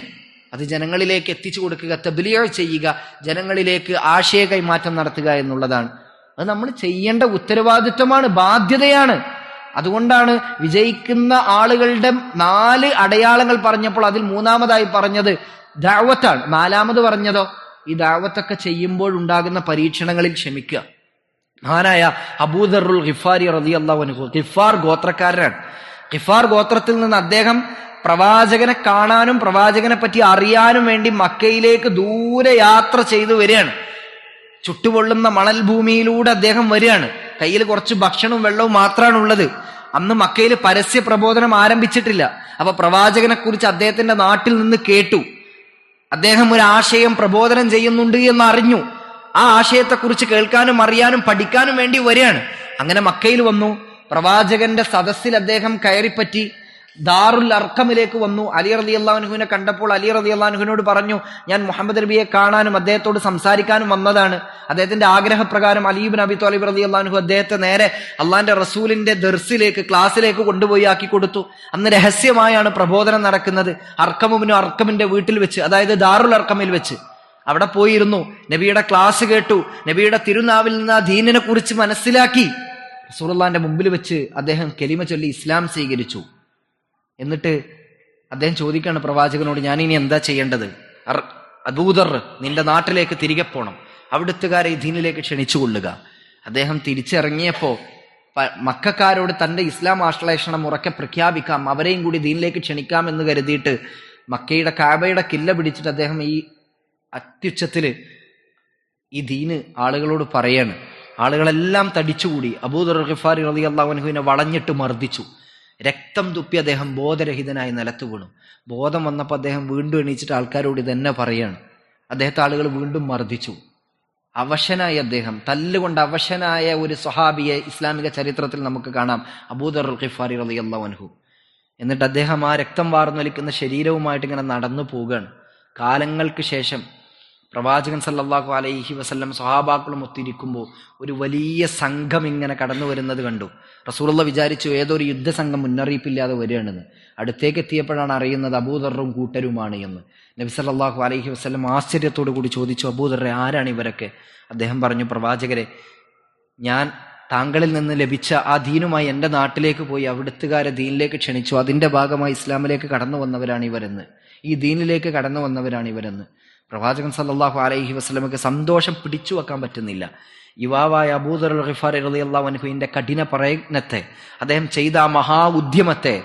അത് ജനങ്ങളിലേക്ക് എത്തിച്ചു കൊടുക്കുക, തബ്ലീഗ് ചെയ്യുക, ജനങ്ങളിലേക്ക് ആശയ കൈമാറ്റം നടത്തുക എന്നുള്ളതാണ്. അത് നമ്മൾ ചെയ്യേണ്ട ഉത്തരവാദിത്വമാണ്, ബാധ്യതയാണ്. അതുകൊണ്ടാണ് വിജയിക്കുന്ന ആളുകളുടെ 4 അടയാളങ്ങൾ പറഞ്ഞപ്പോൾ അതിൽ 3-മതായി പറഞ്ഞത് ദഅവത്താണ്. 4-മത് പറഞ്ഞതോ ഈ ദഅവത്തൊക്കെ ചെയ്യുമ്പോൾ ഉണ്ടാകുന്ന പരീക്ഷണങ്ങളിൽ ക്ഷമിക്കുക. മഹാനായ അബൂദറുൽ ഗിഫാരി റളിയല്ലാഹു അൻഹു ഗിഫാർ ഗോത്രക്കാരനാണ്. ഗിഫാർ ഗോത്രത്തിൽ നിന്ന് അദ്ദേഹം പ്രവാചകനെ കാണാനും പ്രവാചകനെ പറ്റി അറിയാനും വേണ്ടി മക്കയിലേക്ക് ദൂരെ യാത്ര ചെയ്തു വരികയാണ്. ചുട്ടുപൊള്ളുന്ന മണൽ ഭൂമിയിലൂടെ അദ്ദേഹം വരികയാണ്. കയ്യിൽ കുറച്ച് ഭക്ഷണവും വെള്ളവും മാത്രമാണ് ഉള്ളത്. അന്ന് മക്കയിൽ പരസ്യ പ്രബോധനം ആരംഭിച്ചിട്ടില്ല. അപ്പൊ പ്രവാചകനെ കുറിച്ച് അദ്ദേഹത്തിന്റെ നാട്ടിൽ നിന്ന് കേട്ടു. അദ്ദേഹം ഒരു ആശയം പ്രബോധനം ചെയ്യുന്നുണ്ട് എന്ന് അറിഞ്ഞു. ആ ആശയത്തെക്കുറിച്ച് കേൾക്കാനും അറിയാനും പഠിക്കാനും വേണ്ടി വരികയാണ്. അങ്ങനെ മക്കയിൽ വന്നു. പ്രവാചകന്റെ സദസ്സിൽ അദ്ദേഹം കയറിപ്പറ്റി. ദാറുൽ അർഖമിലേക്ക് വന്നു. അലി റളിയല്ലാഹു അൻഹുവിനെ കണ്ടപ്പോൾ അലി റളിയല്ലാഹു അൻഹുവിനോട് പറഞ്ഞു, ഞാൻ മുഹമ്മദ് നബിയെ കാണാനും അദ്ദേഹത്തോട് സംസാരിക്കാനും വന്നതാണ്. അദ്ദേഹത്തിന്റെ ആഗ്രഹപ്രകാരം അലി ഇബ്നു അബി ത്വാലിബ് റളിയല്ലാഹു അൻഹു അദ്ദേഹത്തെ നേരെ അള്ളാന്റെ റസൂലിന്റെ ദർസിലേക്ക്, ക്ലാസ്സിലേക്ക് കൊണ്ടുപോയി ആക്കി കൊടുത്തു. അന്ന് രഹസ്യമായാണ് പ്രബോധനം നടക്കുന്നത്. അർഖമിന്റെ വീട്ടിൽ വെച്ച്, അതായത് ദാറുൽ അർഖമിൽ വെച്ച് അവിടെ പോയിരുന്നു. നബിയുടെ ക്ലാസ് കേട്ടു. നബിയുടെ തിരുനാവിൽ നിന്ന് ആ ദീനിനെ കുറിച്ച് മനസ്സിലാക്കി. റസൂലുള്ളാഹിന്റെ മുമ്പിൽ വെച്ച് അദ്ദേഹം കലിമ ചൊല്ലി ഇസ്ലാം സ്വീകരിച്ചു. എന്നിട്ട് അദ്ദേഹം ചോദിക്കാണ് പ്രവാചകനോട്, ഞാൻ ഇനി എന്താ ചെയ്യേണ്ടത്? അബൂദർ, നിന്റെ നാട്ടിലേക്ക് തിരികെ പോണം, അവിടുത്തുകാരെ ഈ ദീനിലേക്ക് ക്ഷണിച്ചുകൊള്ളുക. അദ്ദേഹം തിരിച്ചിറങ്ങിയപ്പോ മക്കക്കാരോട് തന്റെ ഇസ്ലാം ആശ്ലേഷണം ഉറക്കെ പ്രഖ്യാപിക്കാം, അവരെയും കൂടി ദീനിലേക്ക് ക്ഷണിക്കാം എന്ന് കരുതിയിട്ട് മക്കയുടെ കാബയുടെ കില്ല പിടിച്ചിട്ട് അദ്ദേഹം ഈ അത്യുച്ചത്തില് ഈ ദീന് ആളുകളോട് പറയാണ്. ആളുകളെല്ലാം തടിച്ചുകൂടി. അബൂദർ ഗിഫാരി റളിയല്ലാഹു അൻഹുവിനെ വളഞ്ഞിട്ട് മർദ്ദിച്ചു. രക്തം തുപ്പി അദ്ദേഹം ബോധരഹിതനായി നിലത്ത് വീണു. ബോധം വന്നപ്പോൾ അദ്ദേഹം വീണ്ടും എണീച്ചിട്ട് ആൾക്കാരോട് ഇതന്നെ പറയാണ്. അദ്ദേഹത്തെ ആളുകൾ വീണ്ടും മർദ്ദിച്ചു. അവശനായി അദ്ദേഹം, തല്ലുകൊണ്ട് അവശനായ ഒരു സ്വഹാബിയെ ഇസ്ലാമിക ചരിത്രത്തിൽ നമുക്ക് കാണാം, അബൂദർ ഗിഫാരി റളിയല്ലാഹു അൻഹു. എന്നിട്ട് അദ്ദേഹം ആ രക്തം വാർന്നൊലിക്കുന്ന ശരീരവുമായിട്ട് ഇങ്ങനെ നടന്നു പോവുകയാണ്. കാലങ്ങൾക്ക് ശേഷം പ്രവാചകൻ സല്ലല്ലാഹു അലൈഹി വസല്ലം സ്വഹാബാക്കളും ഒത്തിരിക്കുമ്പോൾ ഒരു വലിയ സംഘം ഇങ്ങനെ കടന്നു വരുന്നത് കണ്ടു. റസൂലുള്ളാഹി വിചാരിച്ചു ഏതൊരു യുദ്ധസംഘം മുന്നറിയിപ്പില്ലാതെ വരികയാണെന്ന്. അടുത്തേക്ക് എത്തിയപ്പോഴാണ് അറിയുന്നത് അബൂദറും കൂട്ടരുമാണ് എന്ന്. നബി സല്ലല്ലാഹു അലൈഹി വസല്ലം ആശ്ചര്യത്തോടു കൂടി ചോദിച്ചു, അബൂദറെ, ആരാണ് ഇവരൊക്കെ? അദ്ദേഹം പറഞ്ഞു, പ്രവാചകരെ, ഞാൻ താങ്കളിൽ നിന്ന് ലഭിച്ച ആ ദീനുമായി എൻ്റെ നാട്ടിലേക്ക് പോയി അവിടുത്തുകാരെ ദീനിലേക്ക് ക്ഷണിച്ചു. അതിന്റെ ഭാഗമായി ഇസ്ലാമിലേക്ക് കടന്നു വന്നവരാണ് ഇവരെന്ന്, ഈ ദീനിലേക്ക് കടന്നു വന്നവരാണ് ഇവരെന്ന്. പ്രവാചകൻ സല്ലല്ലാഹു അലൈഹി വസല്ലമക്ക് സന്തോഷം പിടിച്ചു വെക്കാൻ പറ്റുന്നില്ല. യുവാവായ അബൂദർ ഗിഫാരി റളിയല്ലാഹു അൻഹുവിന്റെ കഠിന പ്രയത്നത്തെ, അദ്ദേഹം ചെയ്ത ആ മഹാ ഉദ്യമത്തെ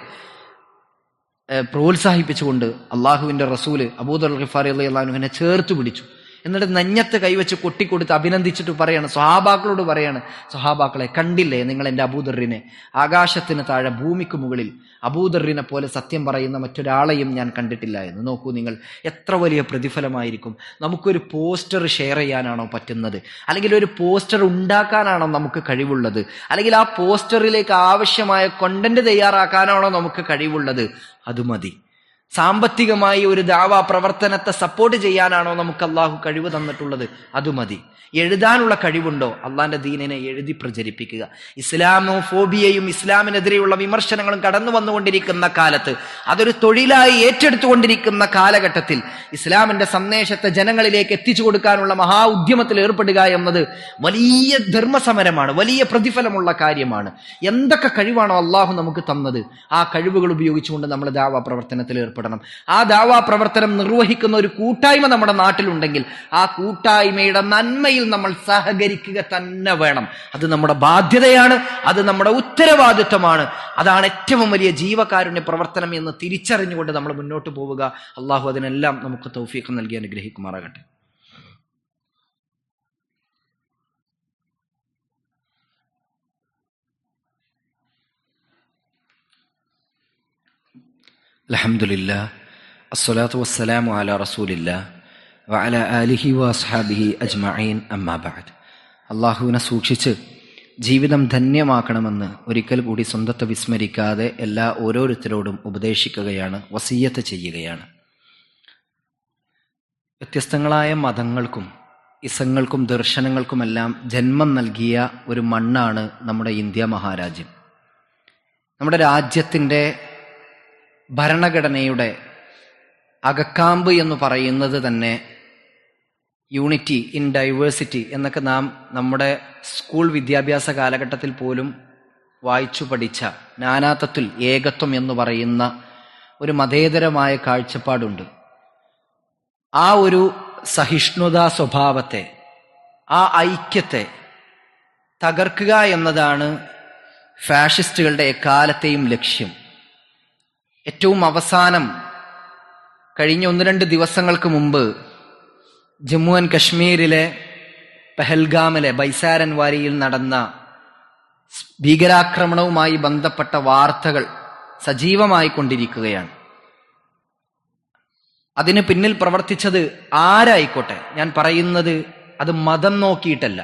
പ്രോത്സാഹിപ്പിച്ചുകൊണ്ട് അള്ളാഹുവിന്റെ റസൂല് അബൂദർ ഗിഫാരി റളിയല്ലാഹു അൻഹുവിനെ ചേർത്ത് പിടിച്ചു. എന്നിട്ട് നെഞ്ഞത്ത് കൈവച്ച് കൊട്ടിക്കൊടുത്ത് അഭിനന്ദിച്ചിട്ട് പറയാണ്, സ്വഹാബാക്കളോട് പറയാണ്, സ്വഹാബാക്കളെ, കണ്ടില്ലേ നിങ്ങൾ എൻ്റെ അബൂദറിനെ? ആകാശത്തിന് താഴെ ഭൂമിക്ക് മുകളിൽ അബൂദറിനെ പോലെ സത്യം പറയുന്ന മറ്റൊരാളെയും ഞാൻ കണ്ടിട്ടില്ല എന്ന്. നോക്കൂ നിങ്ങൾ, എത്ര വലിയ പ്രതിഫലമായിരിക്കും. നമുക്കൊരു പോസ്റ്റർ ഷെയർ ചെയ്യാനാണോ പറ്റുന്നത്? അല്ലെങ്കിൽ ഒരു പോസ്റ്റർ ഉണ്ടാക്കാനാണോ നമുക്ക് കഴിവുള്ളത്? അല്ലെങ്കിൽ ആ പോസ്റ്ററിലേക്ക് ആവശ്യമായ കണ്ടന്റ് തയ്യാറാക്കാനാണോ നമുക്ക് കഴിവുള്ളത്? അത് മതി. സാമ്പത്തികമായി ഒരു ദാവാ പ്രവർത്തനത്തെ സപ്പോർട്ട് ചെയ്യാനാണോ നമുക്ക് അള്ളാഹു കഴിവ് തന്നിട്ടുള്ളത്? അത് മതി. എഴുതാനുള്ള കഴിവുണ്ടോ? അള്ളാന്റെ ദീനിനെ എഴുതി പ്രചരിപ്പിക്കുക. ഇസ്ലാമോ ഫോബിയയും ഇസ്ലാമിനെതിരെയുള്ള വിമർശനങ്ങളും കടന്നു വന്നുകൊണ്ടിരിക്കുന്ന കാലത്ത്, അതൊരു തൊഴിലായി ഏറ്റെടുത്തുകൊണ്ടിരിക്കുന്ന കാലഘട്ടത്തിൽ ഇസ്ലാമിന്റെ സന്ദേശത്തെ ജനങ്ങളിലേക്ക് എത്തിച്ചു കൊടുക്കാനുള്ള മഹാ ഉദ്യമത്തിൽ ഏർപ്പെടുക എന്നത് വലിയ ധർമ്മസമരമാണ്, വലിയ പ്രതിഫലമുള്ള കാര്യമാണ്. എന്തൊക്കെ കഴിവാണോ അള്ളാഹു നമുക്ക് തന്നത്, ആ കഴിവുകൾ ഉപയോഗിച്ചുകൊണ്ട് നമ്മൾ ദാവാ പ്രവർത്തനത്തിൽ ഏർപ്പെടുക. കൊണ്ടുവരപ്പെടണം. ആ ദഅവാ പ്രവർത്തനം നിർവഹിക്കുന്ന ഒരു കൂട്ടായ്മ നമ്മുടെ നാട്ടിലുണ്ടെങ്കിൽ ആ കൂട്ടായ്മയുടെ നന്മയിൽ നമ്മൾ സഹകരിക്കുക തന്നെ വേണം. അത് നമ്മുടെ ബാധ്യതയാണ്, അത് നമ്മുടെ ഉത്തരവാദിത്വമാണ്. അതാണ് ഏറ്റവും വലിയ ജീവകാരുണ്യ പ്രവർത്തനം എന്ന് തിരിച്ചറിഞ്ഞുകൊണ്ട് നമ്മൾ മുന്നോട്ട് പോവുക. അള്ളാഹു അതിനെല്ലാം നമുക്ക് തൗഫീഖ് നൽകി അനുഗ്രഹിക്കുമാറാകട്ടെ. അൽഹംദുലില്ലാഹ് അസ്സലാത്തു വസ്സലാമു അലാ റസൂലില്ലാഹ് വഅലാ ആലിഹി വഅസ്ഹാബിഹി അജ്മഈൻ അമ്മാ ബഅദ്. അള്ളാഹുവിനെ സൂക്ഷിച്ച് ജീവിതം ധന്യമാക്കണമെന്ന് ഒരിക്കൽ കൂടി സ്വന്തത്തെ വിസ്മരിക്കാതെ എല്ലാ ഓരോരുത്തരോടും ഉപദേശിക്കുകയാണ്, വസിയ്യത്ത് ചെയ്യുകയാണ്. വ്യത്യസ്തങ്ങളായ മതങ്ങൾക്കും ഇസങ്ങൾക്കും ദർശനങ്ങൾക്കുമെല്ലാം ജന്മം നൽകിയ ഒരു മണ്ണാണ് നമ്മുടെ ഇന്ത്യ മഹാരാജ്യം. നമ്മുടെ രാജ്യത്തിൻ്റെ ഭരണഘടനയുടെ അകക്കാമ്പ് എന്ന് പറയുന്നത് തന്നെ യൂണിറ്റി ഇൻ ഡൈവേഴ്സിറ്റി എന്നൊക്കെ നാം നമ്മുടെ സ്കൂൾ വിദ്യാഭ്യാസ കാലഘട്ടത്തിൽ പോലും വായിച്ചു പഠിച്ച നാനാത്വത്തിൽ ഏകത്വം എന്ന് പറയുന്ന ഒരു മതേതരമായ കാഴ്ചപ്പാടുണ്ട്. ആ ഒരു സഹിഷ്ണുതാ സ്വഭാവത്തെ, ആ ഐക്യത്തെ തകർക്കുക എന്നതാണ് ഫാഷിസ്റ്റുകളുടെ എക്കാലത്തെയും ലക്ഷ്യം. ഏറ്റവും അവസാനം കഴിഞ്ഞ 1-2 ദിവസങ്ങൾക്ക് മുമ്പ് ജമ്മു ആൻഡ് കശ്മീരിലെ പെഹൽഗാമിലെ ബൈസാരൻ വാരിയിൽ നടന്ന ഭീകരാക്രമണവുമായി ബന്ധപ്പെട്ട വാർത്തകൾ സജീവമായി കൊണ്ടിരിക്കുകയാണ്. അതിന് പിന്നിൽ പ്രവർത്തിച്ചത് ആരായിക്കോട്ടെ, ഞാൻ പറയുന്നത് അത് മതം നോക്കിയിട്ടല്ല.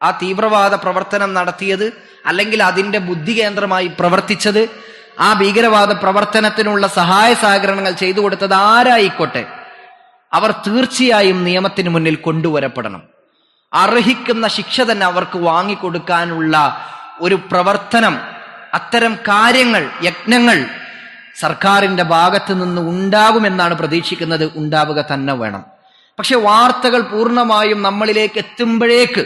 ആ തീവ്രവാദ പ്രവർത്തനം നടത്തിയത് അല്ലെങ്കിൽ അതിൻ്റെ ബുദ്ധി കേന്ദ്രമായി പ്രവർത്തിച്ചത്, ആ ഭീകരവാദ പ്രവർത്തനത്തിനുള്ള സഹായ സഹകരണങ്ങൾ ചെയ്തു കൊടുത്തത് ആരായിക്കോട്ടെ, അവർ തീർച്ചയായും നിയമത്തിന് മുന്നിൽ കൊണ്ടുവരപ്പെടണം. അർഹിക്കുന്ന ശിക്ഷ തന്നെ അവർക്ക് വാങ്ങിക്കൊടുക്കാനുള്ള ഒരു പ്രവർത്തനം, അത്തരം കാര്യങ്ങൾ, യജ്ഞങ്ങൾ സർക്കാരിന്റെ ഭാഗത്ത് നിന്ന് ഉണ്ടാകുമെന്നാണ് പ്രതീക്ഷിക്കുന്നത്. ഉണ്ടാവുക തന്നെ വേണം. പക്ഷെ വാർത്തകൾ പൂർണ്ണമായും നമ്മളിലേക്ക് എത്തുമ്പോഴേക്ക്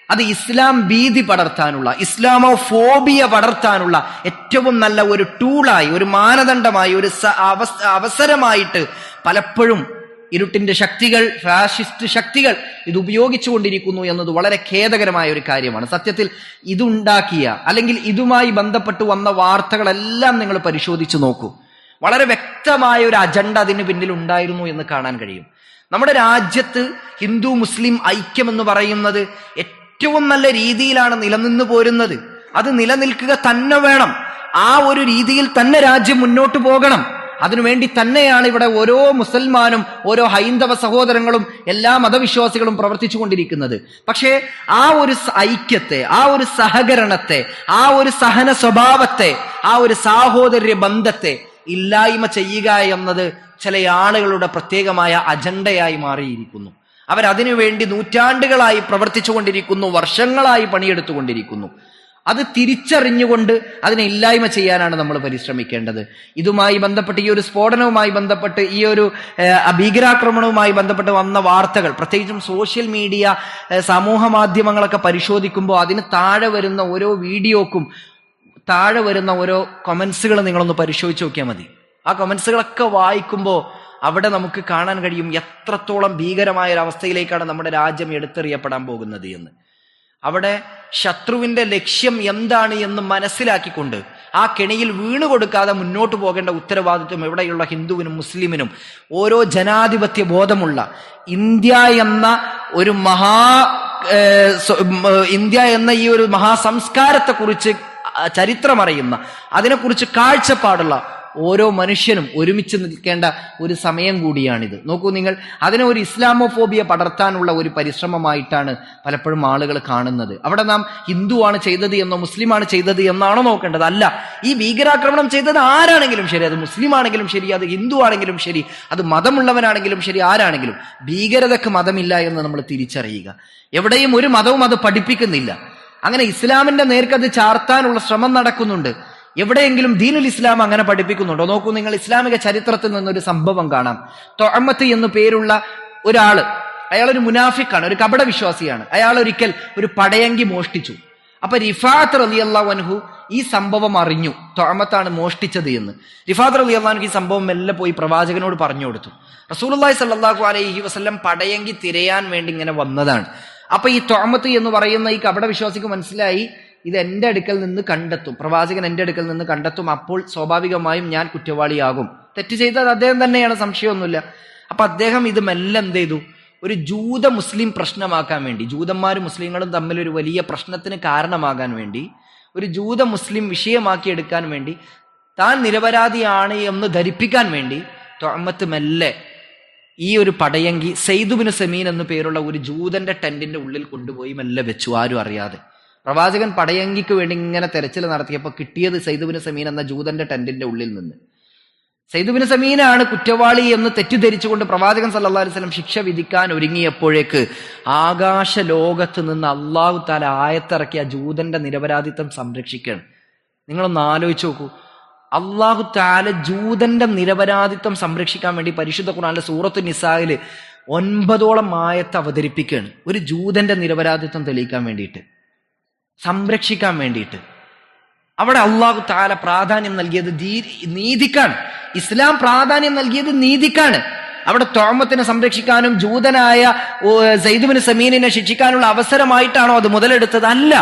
അത് ഇസ്ലാം ഭീതി പടർത്താനുള്ള, ഇസ്ലാമോ ഫോബിയ പടർത്താനുള്ള ഏറ്റവും നല്ല ഒരു ടൂളായി, ഒരു മാനദണ്ഡമായി, ഒരു അവസരമായിട്ട് പലപ്പോഴും ഇരുട്ടിന്റെ ശക്തികൾ, ഫാഷിസ്റ്റ് ശക്തികൾ ഇത് ഉപയോഗിച്ചുകൊണ്ടിരിക്കുന്നു എന്നത് വളരെ ഖേദകരമായ ഒരു കാര്യമാണ്. സത്യത്തിൽ ഇതുണ്ടാക്കിയ അല്ലെങ്കിൽ ഇതുമായി ബന്ധപ്പെട്ട് വന്ന വാർത്തകളെല്ലാം നിങ്ങൾ പരിശോധിച്ചു നോക്കൂ. വളരെ വ്യക്തമായ ഒരു അജണ്ട അതിന് പിന്നിൽ ഉണ്ടായിരുന്നു എന്ന് കാണാൻ കഴിയും. നമ്മുടെ രാജ്യത്ത് ഹിന്ദു മുസ്ലിം ഐക്യം എന്ന് പറയുന്നത് ഏറ്റവും നല്ല രീതിയിലാണ് നിലനിന്ന് പോരുന്നത്. അത് നിലനിൽക്കുക തന്നെ വേണം. ആ ഒരു രീതിയിൽ തന്നെ രാജ്യം മുന്നോട്ട് പോകണം. അതിനുവേണ്ടി തന്നെയാണ് ഇവിടെ ഓരോ മുസൽമാനും ഓരോ ഹൈന്ദവ സഹോദരങ്ങളും എല്ലാ മതവിശ്വാസികളും പ്രവർത്തിച്ചു കൊണ്ടിരിക്കുന്നത്. പക്ഷേ ആ ഒരു ഐക്യത്തെ, ആ ഒരു സഹകരണത്തെ, ആ ഒരു സഹന സ്വഭാവത്തെ, ആ ഒരു സാഹോദര്യ ബന്ധത്തെ ഇല്ലായ്മ ചെയ്യുക എന്നത് ചില ആളുകളുടെ പ്രത്യേകമായ അജണ്ടയായി മാറിയിരിക്കുന്നു. അവരതിനു വേണ്ടി നൂറ്റാണ്ടുകളായി പ്രവർത്തിച്ചു കൊണ്ടിരിക്കുന്നു, വർഷങ്ങളായി പണിയെടുത്തുകൊണ്ടിരിക്കുന്നു. അത് തിരിച്ചറിഞ്ഞുകൊണ്ട് അതിനെ ഇല്ലായ്മ ചെയ്യാനാണ് നമ്മൾ പരിശ്രമിക്കേണ്ടത്. ഇതുമായി ബന്ധപ്പെട്ട്, ഈ ഒരു സ്ഫോടനവുമായി ബന്ധപ്പെട്ട്, ഈ ഒരു ഭീകരാക്രമണവുമായി ബന്ധപ്പെട്ട് വന്ന വാർത്തകൾ, പ്രത്യേകിച്ചും സോഷ്യൽ മീഡിയ, സമൂഹ മാധ്യമങ്ങളൊക്കെ പരിശോധിക്കുമ്പോൾ അതിന് താഴെ വരുന്ന ഓരോ വീഡിയോക്കും താഴെ വരുന്ന ഓരോ കമന്റ്സുകൾ നിങ്ങളൊന്ന് പരിശോധിച്ച് നോക്കിയാൽ മതി. ആ കമന്റ്സുകളൊക്കെ വായിക്കുമ്പോൾ അവിടെ നമുക്ക് കാണാൻ കഴിയും എത്രത്തോളം ഭീകരമായ ഒരു അവസ്ഥയിലേക്കാണ് നമ്മുടെ രാജ്യം എടുത്തെറിയപ്പെടാൻ പോകുന്നത് എന്ന്. അവിടെ ശത്രുവിന്റെ ലക്ഷ്യം എന്താണ് എന്ന് മനസ്സിലാക്കിക്കൊണ്ട് ആ കെണിയിൽ വീണുകൊടുക്കാതെ മുന്നോട്ട് പോകേണ്ട ഉത്തരവാദിത്വം എവിടെയുള്ള ഹിന്ദുവിനും മുസ്ലിമിനും, ഓരോ ജനാധിപത്യ ബോധമുള്ള ഇന്ത്യ എന്ന ഒരു ഇന്ത്യ എന്ന ഈ ഒരു മഹാസംസ്കാരത്തെ കുറിച്ച് ചരിത്രമറിയുന്ന, അതിനെക്കുറിച്ച് കാഴ്ചപ്പാടുള്ള ഓരോ മനുഷ്യനും ഒരുമിച്ച് നിൽക്കേണ്ട ഒരു സമയം കൂടിയാണിത്. നോക്കൂ നിങ്ങൾ, അതിനെ ഒരു ഇസ്ലാമോഫോബിയ പടർത്താനുള്ള ഒരു പരിശ്രമമായിട്ടാണ് പലപ്പോഴും ആളുകൾ കാണുന്നത്. അവിടെ നാം ഹിന്ദുവാണ് ചെയ്തത് എന്നോ മുസ്ലിമാണ് ചെയ്തത് എന്നാണോ നോക്കേണ്ടത്? അല്ല. ഈ ഭീകരാക്രമണം ചെയ്തത് ആരാണെങ്കിലും ശരി, അത് മുസ്ലിം ആണെങ്കിലും ശരി, അത് ഹിന്ദു ആണെങ്കിലും ശരി, അത് മതമുള്ളവനാണെങ്കിലും ശരി, ആരാണെങ്കിലും ഭീകരതയ്ക്ക് മതമില്ല എന്ന് നമ്മൾ തിരിച്ചറിയുക. എവിടെയും ഒരു മതവും അത് പഠിപ്പിക്കുന്നില്ല. അങ്ങനെ ഇസ്ലാമിന്റെ നേർക്കത് ചാർത്താനുള്ള ശ്രമം നടക്കുന്നുണ്ട്. എവിടെയെങ്കിലും ദീനുൽ ഇസ്ലാം അങ്ങനെ പഠിപ്പിക്കുന്നുണ്ടോ? നോക്കൂ നിങ്ങൾ, ഇസ്ലാമിക ചരിത്രത്തിൽ നിന്നൊരു സംഭവം കാണാം. തൊഅമത്ത് എന്നു പേരുള്ള ഒരാള്, അയാളൊരു മുനാഫിക്കാണ്, ഒരു കപട വിശ്വാസിയാണ്. അയാൾ ഒരിക്കൽ ഒരു പടയങ്കി മോഷ്ടിച്ചു. അപ്പൊ റിഫാത്ത് റളിയല്ലാഹു അൻഹു ഈ സംഭവം അറിഞ്ഞു, തുഅമത്താണ് മോഷ്ടിച്ചത് എന്ന്. റിഫാത്ത് റളിയല്ലാഹു അൻഹു ഈ സംഭവം മെല്ലെ പോയി പ്രവാചകനോട് പറഞ്ഞു കൊടുത്തു. റസൂലുള്ളാഹി സ്വല്ലല്ലാഹു അലൈഹി വസല്ലം പടയങ്കി തിരയാൻ വേണ്ടി ഇങ്ങനെ വന്നതാണ്. അപ്പൊ ഈ തുഅമത്ത് എന്ന് പറയുന്ന ഈ കപട വിശ്വാസിക്ക് മനസ്സിലായി, ഇത് എന്റെ അടുക്കൽ നിന്ന് കണ്ടെത്തും, പ്രവാചകൻ എന്റെ അടുക്കൽ നിന്ന് കണ്ടെത്തും, അപ്പോൾ സ്വാഭാവികമായും ഞാൻ കുറ്റവാളിയാകും. തെറ്റ് ചെയ്തത് അദ്ദേഹം തന്നെയാണ്, സംശയമൊന്നുമില്ല. അപ്പൊ അദ്ദേഹം ഇത് മെല്ലെ എന്ത് ചെയ്തു, ഒരു ജൂത മുസ്ലിം പ്രശ്നമാക്കാൻ വേണ്ടി, ജൂതന്മാരും മുസ്ലിങ്ങളും തമ്മിൽ ഒരു വലിയ പ്രശ്നത്തിന് കാരണമാകാൻ വേണ്ടി, ഒരു ജൂത മുസ്ലിം വിഷയമാക്കി എടുക്കാൻ വേണ്ടി, താൻ നിരപരാധിയാണ് എന്ന് ധരിപ്പിക്കാൻ വേണ്ടി തുഅമത്ത് മെല്ലെ ഈ ഒരു പടയങ്കി സയ്യിദ് ഇബ്നു സമീൻ എന്നു പേരുള്ള ഒരു ജൂതന്റെ ടെന്റിന്റെ ഉള്ളിൽ കൊണ്ടുപോയി മെല്ലെ വെച്ചു, ആരും അറിയാതെ. പ്രവാചകൻ പടയങ്കിക്ക് വേണ്ടി ഇങ്ങനെ തെരച്ചിൽ നടത്തിയപ്പോൾ കിട്ടിയത് സയ്യിദ് ഇബ്നു സമീൻ എന്ന ജൂതന്റെ ടെന്റിന്റെ ഉള്ളിൽ നിന്ന്. സയ്യിദ് ഇബ്നു സമീനാണ് കുറ്റവാളി എന്ന് തെറ്റിദ്ധരിച്ചുകൊണ്ട് പ്രവാചകൻ സല്ലല്ലാഹു അലൈഹി വസല്ലം ശിക്ഷ വിധിക്കാൻ ഒരുങ്ങിയപ്പോഴേക്ക് ആകാശ ലോകത്ത് നിന്ന് അല്ലാഹു തആല ആയത്തിറക്കിയ ജൂതന്റെ നിരപരാധിത്വം സംരക്ഷിക്കുകയാണ്. നിങ്ങളൊന്ന് ആലോചിച്ച് നോക്കൂ, അല്ലാഹു തആല ജൂതന്റെ നിരപരാധിത്വം സംരക്ഷിക്കാൻ വേണ്ടി പരിശുദ്ധ ഖുർആനിലെ സൂറത്തു നിസായിൽ 9ഓളം ആയത്ത് അവതരിപ്പിക്കുകയാണ്. ഒരു ജൂതന്റെ നിരപരാധിത്വം തെളിയിക്കാൻ വേണ്ടിയിട്ട്, സംരക്ഷിക്കാൻ വേണ്ടിയിട്ട്. അവിടെ അല്ലാഹു തആല പ്രാധാന്യം നൽകിയത് നീതിക്കാണ്. ഇസ്ലാം പ്രാധാന്യം നൽകിയത് നീതിക്കാണ്. അവിടെ തുഅമത്തിനെ സംരക്ഷിക്കാനും ജൂതനായ സയ്യിദ് ഇബ്നു സമീനിനെ ശിക്ഷിക്കാനുള്ള അവസരമായിട്ടാണോ അത് മുതലെടുത്തത്? അല്ല.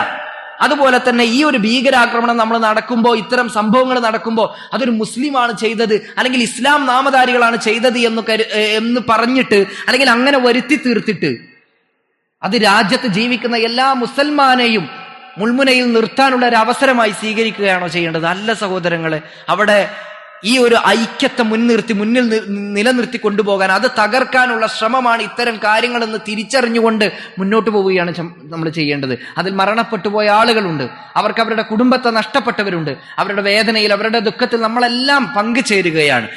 അതുപോലെ തന്നെ ഈ ഒരു ഭീകരാക്രമണം നമ്മൾ നടക്കുമ്പോൾ, ഇത്തരം സംഭവങ്ങൾ നടക്കുമ്പോൾ അതൊരു മുസ്ലിമാണ് ചെയ്തത്, അല്ലെങ്കിൽ ഇസ്ലാം നാമധാരികളാണ് ചെയ്തത് എന്ന് പറഞ്ഞിട്ട്, അല്ലെങ്കിൽ അങ്ങനെ വരുത്തി തീർത്തിട്ട് അത് രാജ്യത്ത് ജീവിക്കുന്ന എല്ലാ മുസൽമാനെയും മുൾമുനയിൽ നിർത്താനുള്ള ഒരു അവസരമായി സ്വീകരിക്കുകയാണോ ചെയ്യേണ്ടത്? അല്ല സഹോദരങ്ങളെ. അവിടെ ഈ ഒരു ഐക്യത്തെ മുന്നിൽ നിലനിർത്തി കൊണ്ടുപോകാൻ, അത് തകർക്കാനുള്ള ശ്രമമാണ് ഇത്തരം കാര്യങ്ങളെന്ന് തിരിച്ചറിഞ്ഞുകൊണ്ട് മുന്നോട്ട് പോവുകയാണ് നമ്മൾ ചെയ്യേണ്ടത്. അതിൽ മരണപ്പെട്ടു പോയ ആളുകളുണ്ട്, അവർക്ക് അവരുടെ കുടുംബത്തെ നഷ്ടപ്പെട്ടവരുണ്ട്. അവരുടെ വേദനയിൽ, അവരുടെ ദുഃഖത്തിൽ നമ്മളെല്ലാം പങ്കുചേരുകയാണ്.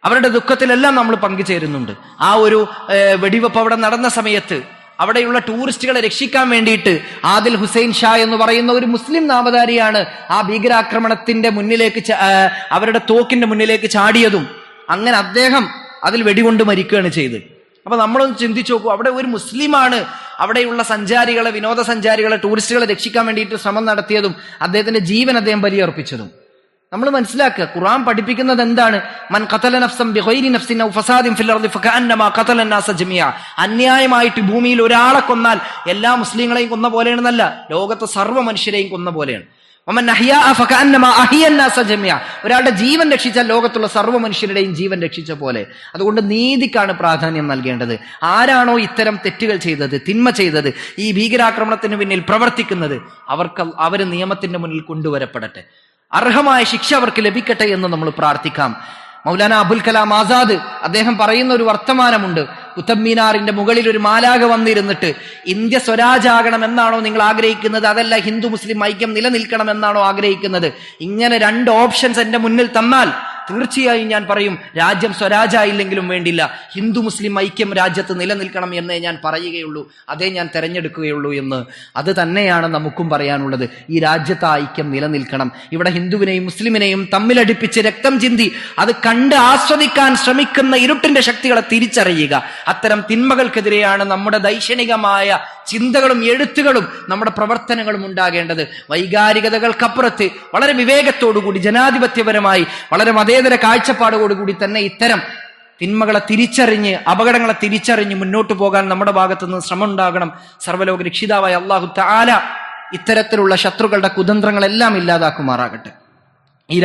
അവരുടെ ദുഃഖത്തിലെല്ലാം നമ്മൾ പങ്കുചേരുന്നുണ്ട്. ആ ഒരു വെടിവെപ്പ് അവിടെ നടന്ന സമയത്ത് അവിടെയുള്ള ടൂറിസ്റ്റുകളെ രക്ഷിക്കാൻ വേണ്ടിയിട്ട് ആദിൽ ഹുസൈൻ ഷാ എന്ന് പറയുന്ന ഒരു മുസ്ലിം നാമധാരിയാണ് ആ ഭീകരാക്രമണത്തിന്റെ മുന്നിലേക്ക്, അവരുടെ തോക്കിന്റെ മുന്നിലേക്ക് ചാടിയതും. അങ്ങനെ അദ്ദേഹം അതിൽ വെടികൊണ്ട് മരിക്കുകയാണ് ചെയ്ത്. അപ്പൊ നമ്മളൊന്ന് ചിന്തിച്ചു നോക്കൂ, അവിടെ ഒരു മുസ്ലിമാണ് അവിടെയുള്ള സഞ്ചാരികളെ, വിനോദസഞ്ചാരികളെ, ടൂറിസ്റ്റുകളെ രക്ഷിക്കാൻ വേണ്ടിയിട്ട് ശ്രമം നടത്തിയതും അദ്ദേഹത്തിന്റെ ജീവൻ അദ്ദേഹം ബലിയർപ്പിച്ചതും. നമ്മൾ മനസ്സിലാക്കുക, ഖുർആൻ പഠിപ്പിക്കുന്നത് എന്താണ്? മൻ ഖതല നഫ്സൻ ബിഗൈരി നഫ്സിൻ ഔ ഫസാദിൻ ഫിൽ അർളി ഫകഅന്നമാ ഖതല അന്നാസ ജമിഅ. അന്യായമായിട്ട് ഭൂമിയിൽ ഒരാളെ കൊന്നാൽ എല്ലാ മുസ്ലിങ്ങളെയും കൊന്ന പോലെയാണെന്നല്ല, ലോകത്തെ സർവ്വ മനുഷ്യരെയും കൊന്ന പോലെയാണ്. വമൻ അഹ്യാ ഫകഅന്നമാ അഹ്യ അന്നാസ ജമിഅ. ഒരാളുടെ ജീവൻ രക്ഷിച്ചാൽ ലോകത്തുള്ള സർവ്വ മനുഷ്യരുടെയും ജീവൻ രക്ഷിച്ച പോലെ. അതുകൊണ്ട് നീതിക്കാണ് പ്രാധാന്യം നൽകേണ്ടത്. ആരാണോ ഇത്തരം തെറ്റുകൾ ചെയ്തത്, തിന്മ ചെയ്തത്, ഈ ഭീകരാക്രമണത്തിന് പിന്നിൽ പ്രവർത്തിക്കുന്നത്, അവർ നിയമത്തിന്റെ മുന്നിൽ കൊണ്ടുവരപ്പെടട്ടെ. അർഹമായ ശിക്ഷ അവർക്ക് ലഭിക്കട്ടെ എന്ന് നമ്മൾ പ്രാർത്ഥിക്കാം. മൗലാന അബുൽ കലാം ആസാദ് അദ്ദേഹം പറയുന്ന ഒരു വർത്തമാനമുണ്ട്. കുത്തബ് മീനാറിന്റെ മുകളിൽ ഒരു മാലാഖ വന്നിരുന്നിട്ട്, ഇന്ത്യ സ്വരാജാകണം എന്നാണോ നിങ്ങൾ ആഗ്രഹിക്കുന്നത്, അതല്ല ഹിന്ദു മുസ്ലിം ഐക്യം നിലനിൽക്കണം എന്നാണോ ആഗ്രഹിക്കുന്നത്? ഇങ്ങനെ 2 ഓപ്ഷൻസ് എന്റെ മുന്നിൽ തന്നാൽ തീർച്ചയായും ഞാൻ പറയും, രാജ്യം സ്വരാജായില്ലെങ്കിലും വേണ്ടില്ല, ഹിന്ദു മുസ്ലിം ഐക്യം രാജ്യത്ത് നിലനിൽക്കണം എന്നേ ഞാൻ പറയുകയുള്ളൂ, അതേ ഞാൻ തെരഞ്ഞെടുക്കുകയുള്ളൂ എന്ന്. അത് തന്നെയാണ് നമുക്കും പറയാനുള്ളത്. ഈ രാജ്യത്ത് ഐക്യം നിലനിൽക്കണം. ഇവിടെ ഹിന്ദുവിനെയും മുസ്ലിമിനെയും തമ്മിലടിപ്പിച്ച് രക്തം ചിന്തി അത് കണ്ട് ആസ്വദിക്കാൻ ശ്രമിക്കുന്ന ഇരുട്ടിന്റെ ശക്തികളെ തിരിച്ചറിയുക. അത്തരം തിന്മകൾക്കെതിരെയാണ് നമ്മുടെ ദൈക്ഷണികമായ ചിന്തകളും എഴുത്തുകളും നമ്മുടെ പ്രവർത്തനങ്ങളും ഉണ്ടാകേണ്ടത്. വൈകാരികതകൾക്കപ്പുറത്ത് വളരെ വിവേകത്തോടുകൂടി, ജനാധിപത്യപരമായി, വളരെ മതേതര കാഴ്ചപ്പാടോടുകൂടി തന്നെ ഇത്തരം തിന്മകളെ തിരിച്ചറിഞ്ഞ്, അപകടങ്ങളെ തിരിച്ചറിഞ്ഞ് മുന്നോട്ട് പോകാൻ നമ്മുടെ ഭാഗത്തു നിന്ന് ശ്രമം ഉണ്ടാകണം. സർവ്വലോക രക്ഷിതാവായ അല്ലാഹു തആല ഇത്തരത്തിലുള്ള ശത്രുക്കളുടെ കുതന്ത്രങ്ങളെല്ലാം ഇല്ലാതാക്കുമാറാകട്ടെ. ഈ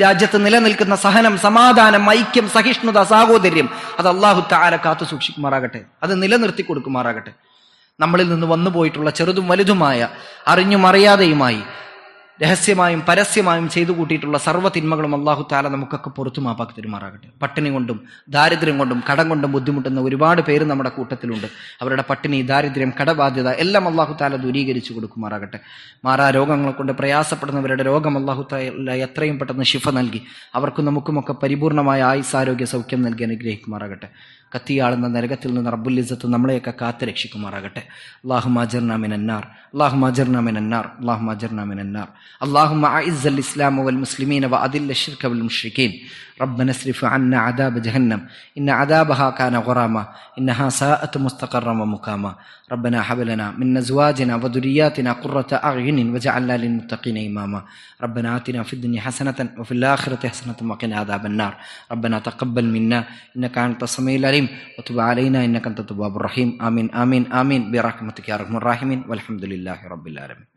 രാജ്യത്ത് നിലനിൽക്കുന്ന സഹനം, സമാധാനം, ഐക്യം, സഹിഷ്ണുത, സാഹോദര്യം അത് അല്ലാഹു തആല കാത്തു സൂക്ഷിക്കുമാറാകട്ടെ. അത് നിലനിർത്തി കൊടുക്കുമാറാകട്ടെ. നമ്മളിൽ നിന്ന് വന്നുപോയിട്ടുള്ള ചെറുതും വലുതുമായ, അറിഞ്ഞും അറിയാതെയുമായി, രഹസ്യമായും പരസ്യമായും ചെയ്തു കൂട്ടിയിട്ടുള്ള സർവ്വ തിന്മകളും അല്ലാഹു തആല നമുക്കൊക്കെ പുറത്തു മാപ്പാക്കി തരുമാറാകട്ടെ. പട്ടിണി കൊണ്ടും ദാരിദ്ര്യം കൊണ്ടും കടം കൊണ്ടും ബുദ്ധിമുട്ടുന്ന ഒരുപാട് പേര് നമ്മുടെ കൂട്ടത്തിലുണ്ട്. അവരുടെ പട്ടിണി, ദാരിദ്ര്യം, കടബാധ്യത എല്ലാം അല്ലാഹു തആല ദൂരീകരിച്ചു കൊടുക്കുമാറാകട്ടെ. മാറാ രോഗങ്ങളെ കൊണ്ട് പ്രയാസപ്പെടുന്നവരുടെ രോഗം അല്ലാഹു തആല എത്രയും പെട്ടെന്ന് ശിഫ നൽകി അവർക്കും നമുക്കുമൊക്കെ പരിപൂർണമായ ആയുസ്സാരോഗ്യ സൗഖ്യം നൽകി അനുഗ്രഹിക്കുമാറാകട്ടെ. കത്തിയാളുന്ന നരകത്തിൽ നിന്ന് റബ്ബുൽ ഇസ്സത്ത് നമ്മളെയൊക്കെ കാത്ത് രക്ഷിക്കുമാറാകട്ടെ. അല്ലാഹുമ്മ അജിർനാ മിനന്നാർ, അല്ലാഹുമ്മ അജിർനാ മിനന്നാർ, അല്ലാഹുമ്മ അജിർനാ മിനന്നാർ. اللهم أعز الإسلام والمسلمين وأذل الشرك والمشركين. ربنا اصرف عنا عذاب جهنم إن عذابها كان غراما إنها ساءت مستقرا ومقاما. ربنا هب لنا من أزواجنا وذرياتنا قرة أعين واجعلنا للمتقين إماما. ربنا آتنا في الدنيا حسنة وفي الآخرة حسنة وقنا عذاب النار. ربنا تقبل منا إنك أنت السميع العليم وتب علينا إنك أنت التواب الرحيم. آمين آمين آمين برحمتك يا أرحم الراحمين والحمد لله رب العالمين.